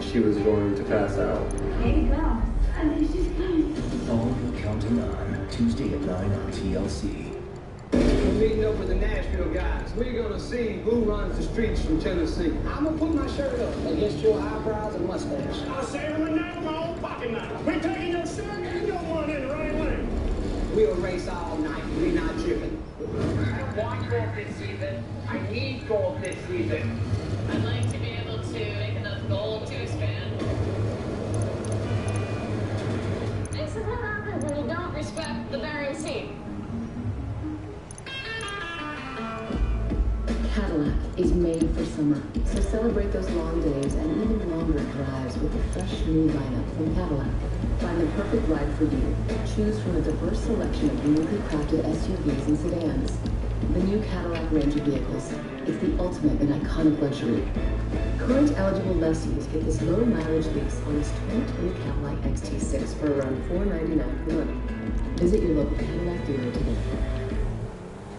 S2: She was going to pass out.
S17: Hey, girl. I think she's coming.
S11: All you're counting on, Tuesday at 9 on TLC.
S16: We're meeting up with the Nashville guys. We're gonna see who runs the streets from Tennessee. I'm gonna put my shirt up against your eyebrows and mustache.
S9: I'll say every night with my own pocket knife. We're taking your shirt and your one in the right lane.
S16: We'll race all night. We're not tripping.
S15: I want golf this season. I need golf this season.
S8: I'd like to be able to make enough gold to expand. This is what happens when you don't respect the Bering Sea.
S7: Cadillac is made for summer, so celebrate those long days and even longer drives with a fresh new lineup from Cadillac. Find the perfect ride for you. Choose from a diverse selection of uniquely crafted SUVs and sedans. The new Cadillac range of vehicles. It's the ultimate in iconic luxury. Current eligible lessees get this low mileage lease on this 2020 Cadillac XT6 for around $499 per month. Visit your local Cadillac dealer today.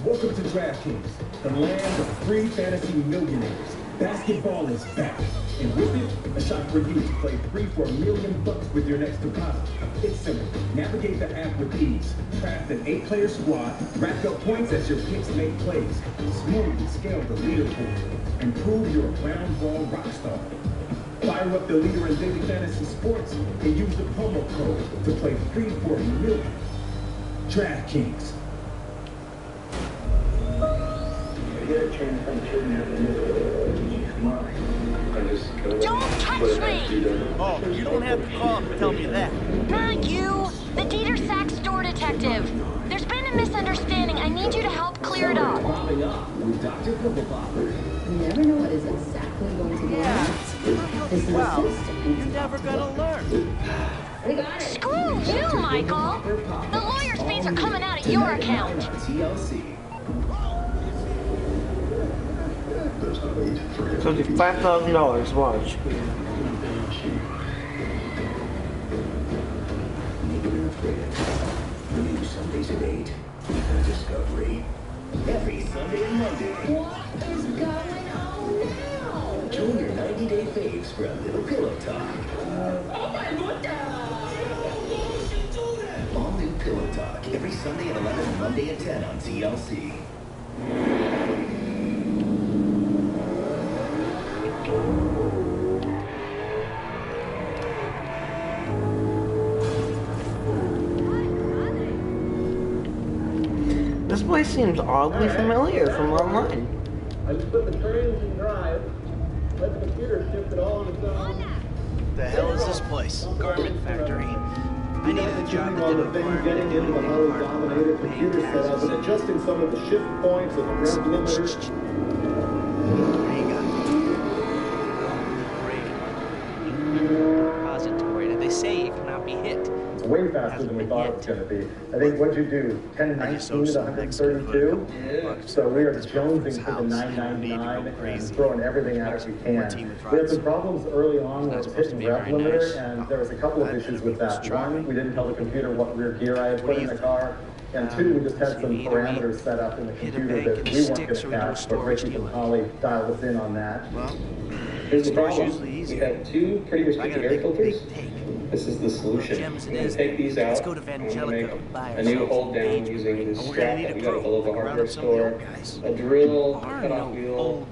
S19: Welcome to DraftKings, the land of free fantasy millionaires. Basketball is back. And with it, a shot for you to play free for $1 million with your next deposit. It's simple. Navigate the app with ease. Craft an 8-player squad. Rack up points as your picks make plays. Smoothly scale the leaderboard. And prove you're a ground ball rock star. Fire up the leader in daily fantasy sports and use the promo code to play free for $1 million. DraftKings.
S8: Don't touch me!
S14: Oh, you don't have to call and tell me that.
S8: Not you! The Dieter Sachs store detective. There's been a misunderstanding. I need you to help clear it up.
S11: Popping up with Dr. Pimple Popper.
S7: You never know what is exactly going to go on. This is
S14: Well,
S7: a system.
S14: you're never gonna learn.
S8: Screw you, Michael! The lawyer's fees are coming out of your account.
S11: TLC.
S1: So it's $5,000, watch.
S11: New Sundays at 8 on Discovery. Every Sunday and Monday.
S8: What is going on now?
S11: Join your 90-day faves for a little pillow talk.
S8: Oh my goodness!
S11: All new Pillow Talk every Sunday at 11 and Monday at 10 on TLC.
S1: This place seems oddly familiar from online.
S5: I just put the trains in drive, let the computer shift it all on its own.
S14: The hell is this place? Garment factory. I needed a job that didn't require me to
S5: Getting
S14: do
S5: into the
S14: anything
S5: highly
S14: apart
S5: dominated
S14: from
S5: computer
S14: paying
S5: setup and
S14: taxes.
S5: adjusting some of the shift points and the rev limiters.
S14: What do you got? Repository. Did they say it cannot be hit?
S5: It's way faster than we thought it was going to be. I think what'd you do? 1019 to 132? So we are jonesing for the 999 and throwing everything at it we can. We had some problems early on where it was hitting rev limiter, and there was a couple of issues with that. One, we didn't tell the computer what rear gear I had put in the car. And two, we just had some parameters set up in the computer that we weren't going to catch, but Ricky and Holly dialed us in on that.
S6: Here's the problem. We have two pretty restricted air filters. This is the solution. I'm going to take these out. I'm going to make a new hold down using this strap that we got below the hardware store. A drill, cut off wheel,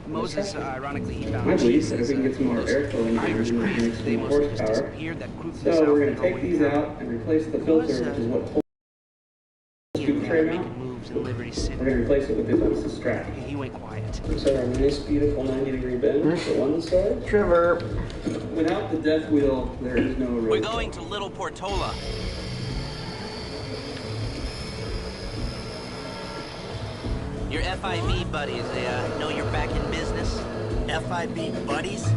S10: Moses, ironically, he found
S2: I believe
S10: Jesus.
S2: that if we can get some more airflow in here,
S10: Irish
S2: we can
S10: priests,
S2: make
S10: they
S2: some
S10: mostly just
S2: horsepower.
S10: disappeared. That crew from the
S2: So
S10: south
S2: we're
S10: didn't
S2: going to
S10: know
S2: take
S10: where
S2: these
S10: they
S2: out and replace the filter, which is what holds the scoop tray out.
S10: in Liberty City.
S2: We're going to replace it with this strap.
S10: He went quiet.
S2: So our nice, beautiful 90-degree bend for one side.
S1: Trevor.
S2: Without the death wheel, there is no road.
S10: We're going to Little Portola. Your FIB buddies, they know you're back in business?
S14: FIB buddies?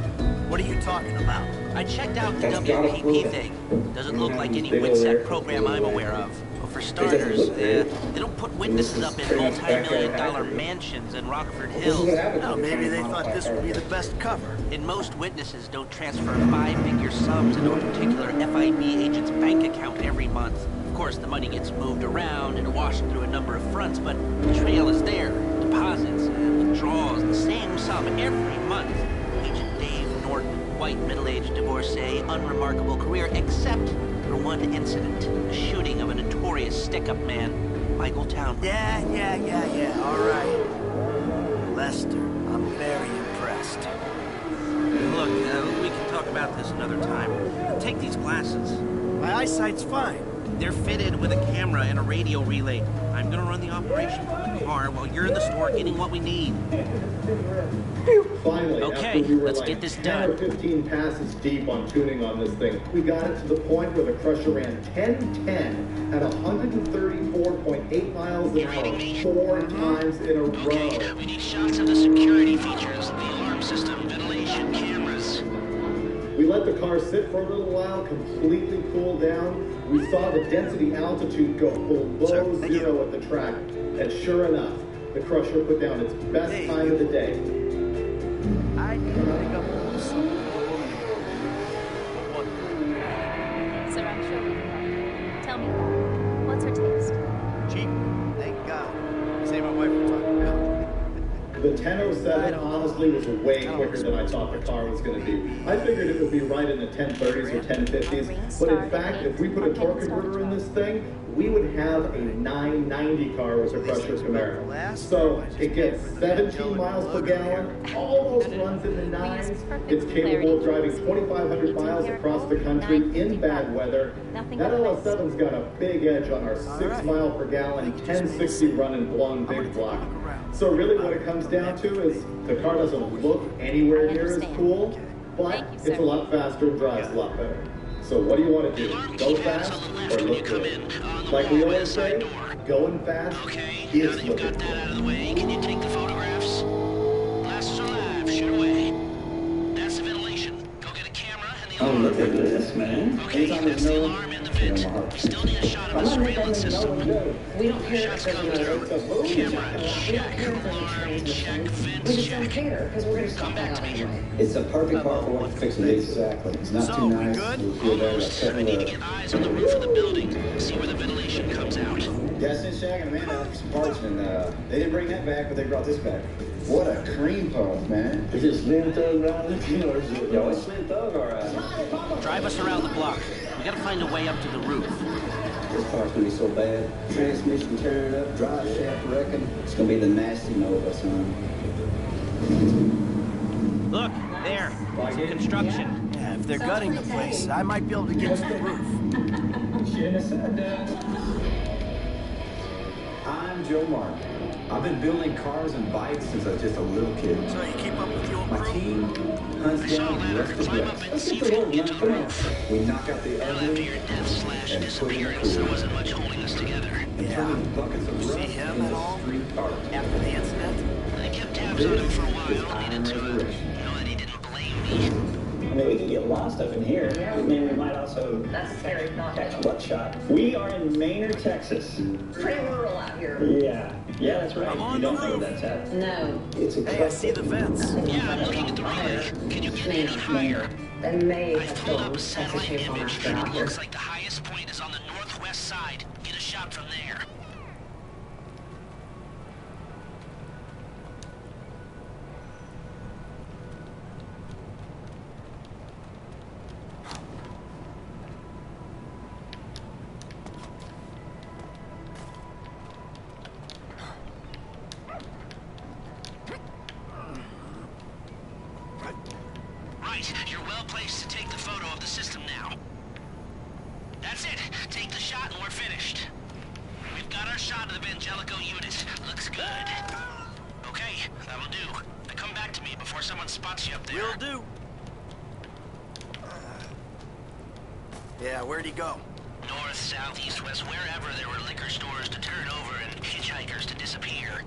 S14: What are you talking about?
S10: I checked out the WPP thing. Doesn't look like any WITSEC program I'm aware of. Well, for starters, they don't put witnesses up in multi-million-dollar mansions in Rockford Hills.
S14: Well, maybe they thought this would be the best cover.
S10: And most witnesses don't transfer five-figure sums into a particular FIB agent's bank account every month. Of course, the money gets moved around and washed through a number of fronts, but the trail is there. Deposits and withdrawals, the same sum every month. Agent Dave Norton, white middle-aged divorcee, unremarkable career, except for one incident. The shooting of a notorious stick-up man, Michael Town.
S14: Yeah, all right. Lester, I'm very impressed.
S10: Look, we can talk about this another time. Take these glasses.
S14: My eyesight's fine.
S10: They're fitted with a camera and a radio relay. I'm gonna run the operation from the car while you're in the store getting what we need.
S5: Finally,
S10: okay,
S5: after we were
S10: let's
S5: like
S10: get this
S5: 10
S10: done.
S5: or 15 passes deep on tuning on this thing, we got it to the point where the Crusher ran 10-10 at 134.8 miles an hour 4 times in a row.
S10: Okay, we need shots of the security features, the alarm system, ventilation, cameras.
S5: We let the car sit for a little while, completely cool down. We saw the density altitude go below zero at the track. And sure enough, the Crusher put down its best time of the day.
S14: I need to pick up
S20: Sir, I'm sure we can help. Tell me about it. What's her taste?
S14: cheap. Thank God. Say my wife will talk about.
S5: The 1007 honestly was way quicker than I thought the car was going to be. I figured it would be right in the 1030s or 1050s, but in fact, if we put a torque converter in this thing, we would have a 990 car with a Crusher Camaro. So it gets 17 miles per gallon, almost runs in the nines. It's capable of driving 2,500 miles across the country in bad weather. That LS7's got a big edge on our 6 mile per gallon, 1060 run and blown big block. So really what it comes down to is the car doesn't look anywhere near as cool, but it's a lot faster and drives a lot better. So what do you want to do? Go fast or look good? Like we always say, going fast is looking good.
S10: Out of the way, can you take the photographs? Glasses are live, shoot away. That's the ventilation. Go get a camera and the alarm.
S21: Oh, look at this, man.
S10: Okay, that's the alarm and the vent. We still need a shot of the surveillance system.
S7: We don't care
S10: Shots coming through. Camera, check. Alarm, check. Vent,
S7: We just don't
S10: check.
S7: care, because we're going to stop that out anyway.
S21: It's a perfect car for what fix it. Exactly. It's not too nice. You'll feel better.
S10: Almost. I need to get eyes on the roof of the building. See where the ventilation comes out.
S21: Yeah, I sent Shag and Amanda out for some parts, and they didn't bring that back, but they brought this back. What a cream puff, man. Is it Slim Thug around this? Or is it... Yo, it's Slim Thug, all right.
S10: Drive us around the block. We gotta find a way up to the roof.
S21: This car's gonna be so bad. Transmission tearing up, drive shaft wrecking. It's gonna be the nasty Nova, son.
S10: Look, there. Some construction.
S14: Yeah, if they're gutting the place, I might be able to get to the roof.
S21: Shouldn't have said that. I'm Joe Martin. I've been building cars and bikes since I was just a little kid.
S14: So you keep up with the old
S21: My
S14: crew?
S21: team hunts down the rest of the rest. Let's get the road run fast. We knock out the ugly and put in the cool.
S10: There wasn't much holding us together.
S21: And turn these buckets of rust
S14: See him
S21: into
S14: at all?
S21: street art.
S14: After the incident?
S10: I kept tabs on him for a
S21: This is
S10: while.
S21: our
S10: Needed to
S21: resurrection.
S10: know that he didn't blame me.
S21: I mean, we could get a lot of stuff in here. I mean, we might also
S7: That's a scary thought.
S21: catch buckshot. We are in Maynard, Texas.
S7: Pretty rural out here.
S21: Yeah, that's right.
S14: I'm on
S21: You don't
S14: the
S21: know
S14: roof.
S21: where that's at.
S7: No.
S21: It's a
S14: Hey, I see the vents.
S10: Yeah, I'm looking at the relay. Can you get any higher?
S7: They may
S10: I
S7: have
S10: pulled
S7: told
S10: up a
S7: Texas
S10: satellite
S7: shape on our
S10: image,
S7: ground
S10: and it
S7: here.
S10: looks like the highest point is on the northwest side. Get a shot from there. place to take the photo of the system now. That's it. Take the shot and we're finished. We've got our shot of the Vangelico unit. Looks good. Okay, that'll do. Now come back to me before someone spots you up there.
S14: Will do. Yeah, where'd he go?
S10: North, south, east, west, wherever there were liquor stores to turn over and hitchhikers to disappear.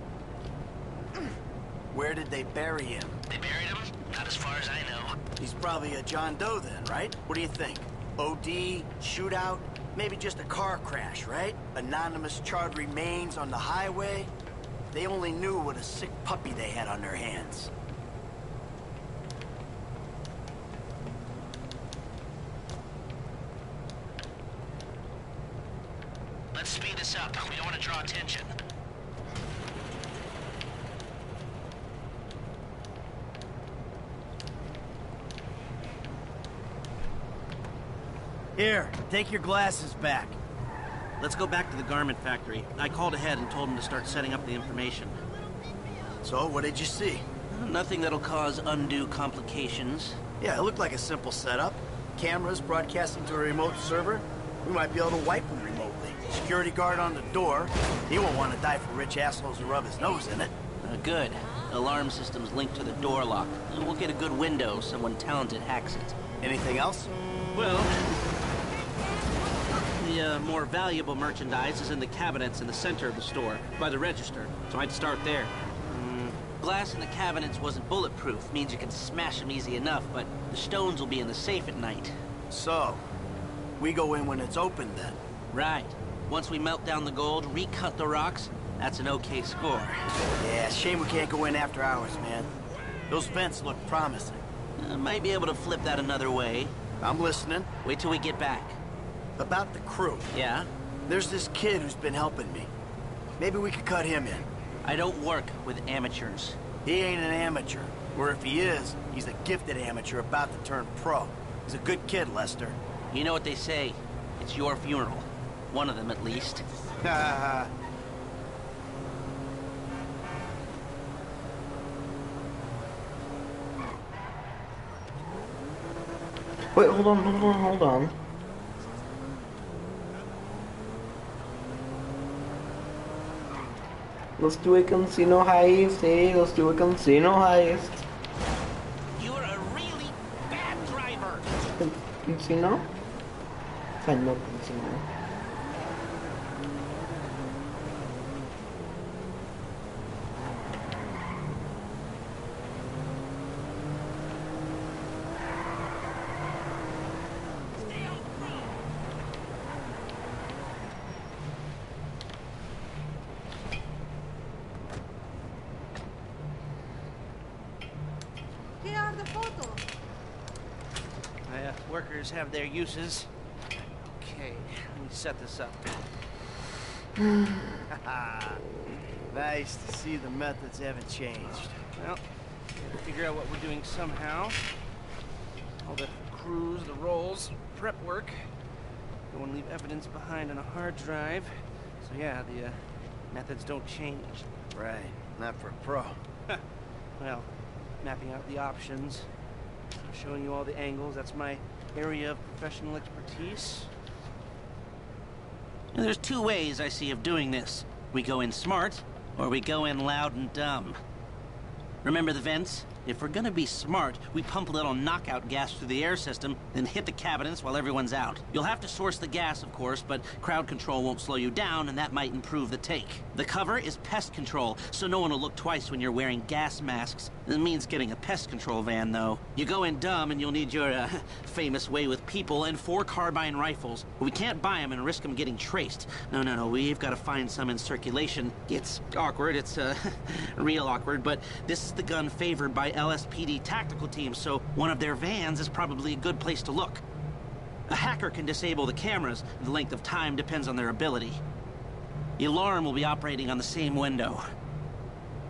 S14: Where did they bury him?
S10: They buried him? Not as far as I know.
S14: He's probably a John Doe then, right? What do you think? OD, shootout, maybe just a car crash, right? Anonymous charred remains on the highway. They only knew what a sick puppy they had on their hands.
S10: Let's speed this up. We don't want to draw attention.
S14: Here, take your glasses back.
S13: Let's go back to the garment factory. I called ahead and told them to start setting up the information.
S14: So, what did you see?
S13: Nothing that'll cause undue complications.
S14: Yeah, it looked like a simple setup. Cameras broadcasting to a remote server. We might be able to wipe them remotely. Security guard on the door. He won't want to die for rich assholes who rub his nose in it.
S13: Good. Alarm system's linked to the door lock. We'll get a good window. Someone talented hacks it.
S14: Anything else?
S13: Well, the more valuable merchandise is in the cabinets in the center of the store, by the register, so I'd start there. Glass in the cabinets wasn't bulletproof, means you can smash them easy enough, but the stones will be in the safe at night.
S14: So, we go in when it's open then?
S13: Right. Once we melt down the gold, recut the rocks, that's an okay score.
S14: Yeah, shame we can't go in after hours, man. Those vents look promising.
S13: Might be able to flip that another way.
S14: I'm listening.
S13: Wait till we get back.
S14: About the crew.
S13: Yeah?
S14: There's this kid who's been helping me. Maybe we could cut him in.
S13: I don't work with amateurs.
S14: He ain't an amateur. Or if he is, he's a gifted amateur about to turn pro. He's a good kid, Lester.
S13: You know what they say. It's your funeral. One of them, at least.
S1: Wait, hold on. Let's do a casino heist, hey, let's do a casino heist.
S10: You're a really bad driver.
S1: Casino? Find no casino.
S13: Workers have their uses. Okay, let me set this up.
S14: Nice to see the methods haven't changed.
S13: Well, gotta figure out what we're doing somehow. All the crews, the rolls, prep work. Don't want to leave evidence behind on a hard drive. So yeah, the methods don't change.
S14: Right, not for a pro.
S13: Well, mapping out the options. Showing you all the angles, that's my area of professional expertise. Now, there's two ways I see of doing this. We go in smart, or we go in loud and dumb. Remember the vents? If we're gonna be smart, we pump a little knockout gas through the air system, then hit the cabinets while everyone's out. You'll have to source the gas, of course, but crowd control won't slow you down, and that might improve the take. The cover is pest control, so no one will look twice when you're wearing gas masks. It means getting a pest control van, though. You go in dumb, and you'll need your famous way with people and 4 carbine rifles. We can't buy them and risk them getting traced. No, we've got to find some in circulation. It's awkward, it's real awkward, but this is the gun favored by LSPD tactical teams, so one of their vans is probably a good place to look. A hacker can disable the cameras. The length of time depends on their ability. The alarm will be operating on the same window.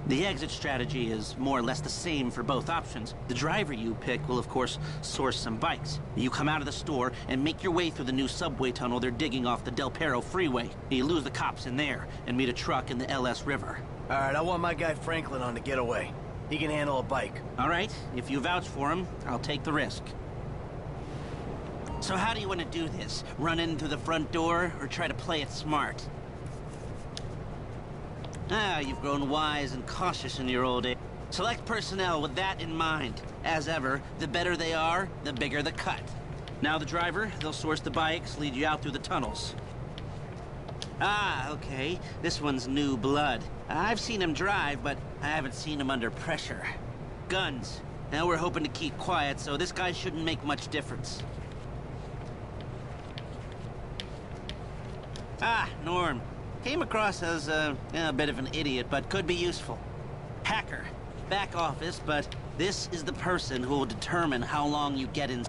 S13: The exit strategy is more or less the same for both options. The driver you pick will, of course, source some bikes. You come out of the store and make your way through the new subway tunnel they're digging off the Del Perro freeway. You lose the cops in there and meet a truck in the LS River.
S14: All right, I want my guy Franklin on the getaway. He can handle a bike.
S13: All right, if you vouch for him, I'll take the risk. So how do you want to do this? Run in through the front door, or try to play it smart? Ah, you've grown wise and cautious in your old age. Select personnel with that in mind. As ever, the better they are, the bigger the cut. Now the driver, they'll source the bikes, lead you out through the tunnels. Ah, okay. This one's new blood. I've seen him drive, but I haven't seen him under pressure. Guns. Now we're hoping to keep quiet, so this guy shouldn't make much difference. Ah, Norm. Came across as a bit of an idiot, but could be useful. Hacker. Back office, but this is the person who will determine how long you get in.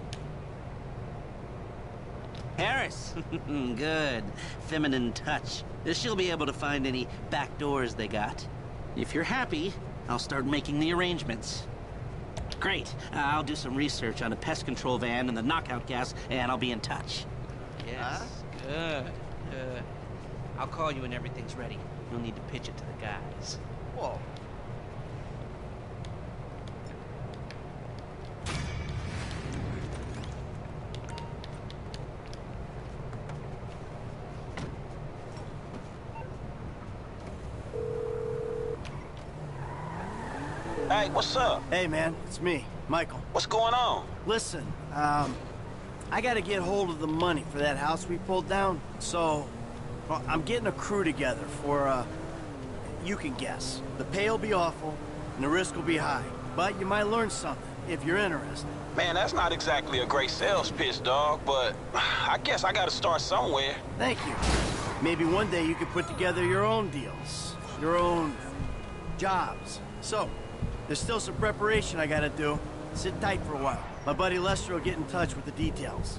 S13: Harris. Good. Feminine touch. She'll be able to find any back doors they got. If you're happy, I'll start making the arrangements. Great. I'll do some research on a pest control van and the knockout gas, and I'll be in touch. Yes. Good. Good. I'll call you when everything's ready. You'll need to pitch it to the guys.
S14: Whoa.
S9: Hey, what's up?
S14: Hey, man, it's me, Michael.
S9: What's going on?
S14: Listen, I gotta get hold of the money for that house we pulled down, so... Well, I'm getting a crew together for, you can guess. The pay will be awful, and the risk will be high. But you might learn something, if you're interested.
S9: Man, that's not exactly a great sales pitch, dog, but I guess I gotta start somewhere.
S14: Thank you. Maybe one day you could put together your own deals, your own jobs. So, there's still some preparation I gotta do. Sit tight for a while. My buddy Lester will get in touch with the details.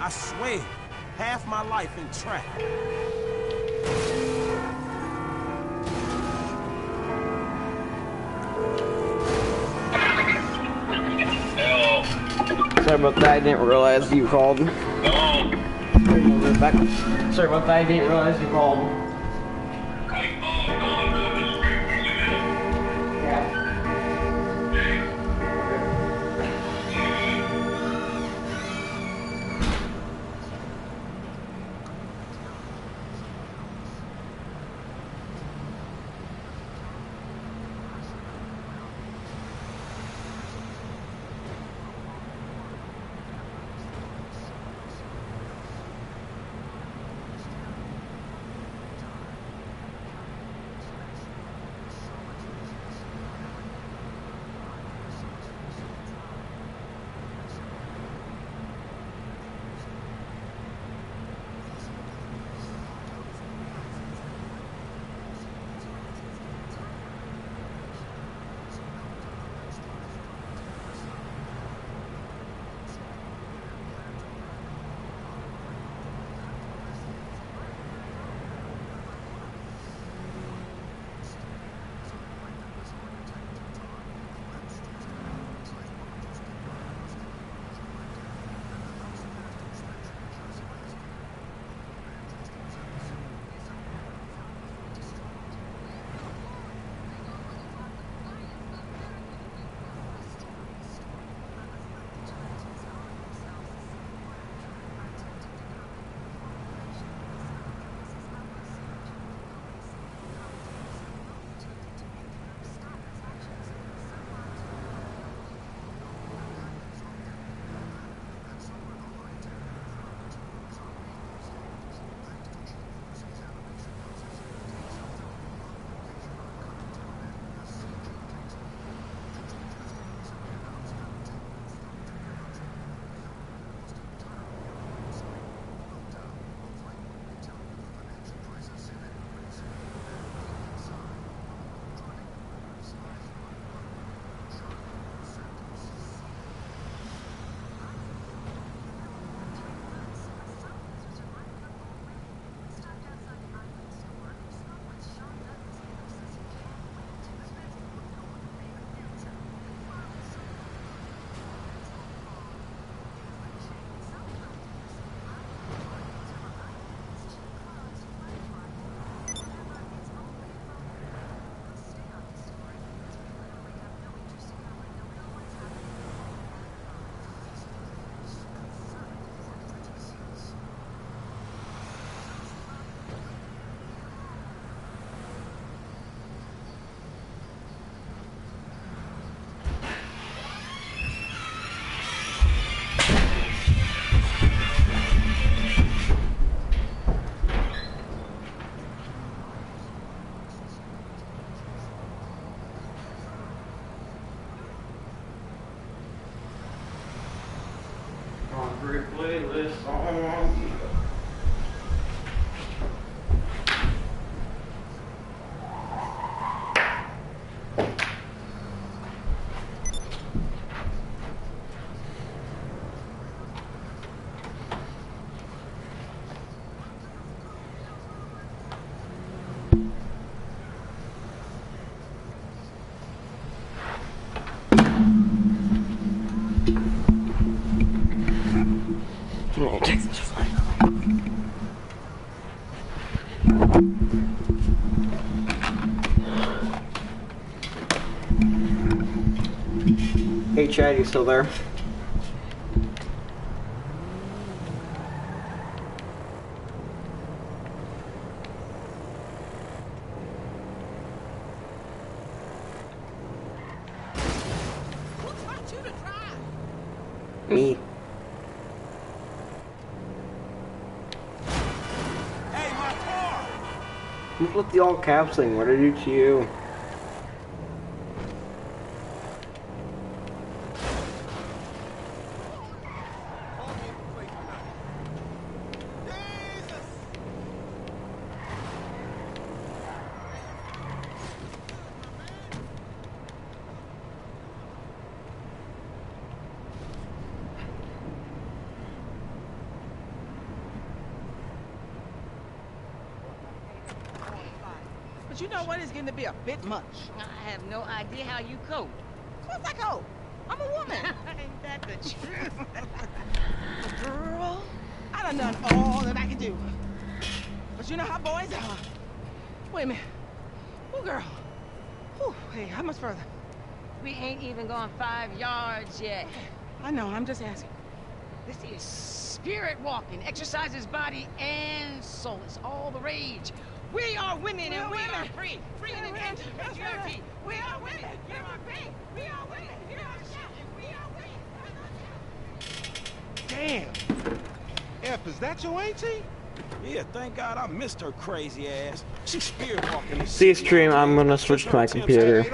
S9: I swear, half my life in traffic.
S1: Sorry about that, I didn't realize you called. Sorry about that, I didn't realize you called. playlist on. I'll take this flag off. Hey Chad, you still there? Me. Look at the all caps thing. What did I do to you?
S3: But you know what? It's getting to be a bit much.
S22: I have no idea how you cope.
S3: Of course I cope. I'm a woman.
S22: Ain't that the truth?
S3: Girl, I done all that I can do. But you know how boys are. Wait a minute. Oh, girl. Whew, hey, how much further?
S22: We ain't even gone 5 yards yet.
S3: I know, I'm just asking.
S22: This is spirit walking. Exercises body and soul. It's all the rage. We are women and we are free. Free and independent. We are women. We are free. We are women. We are shouting. We are free.
S9: Damn. F, is that your auntie? Yeah, thank God I missed her crazy ass. She's spirit walking.
S1: See stream, I'm gonna switch to my computer.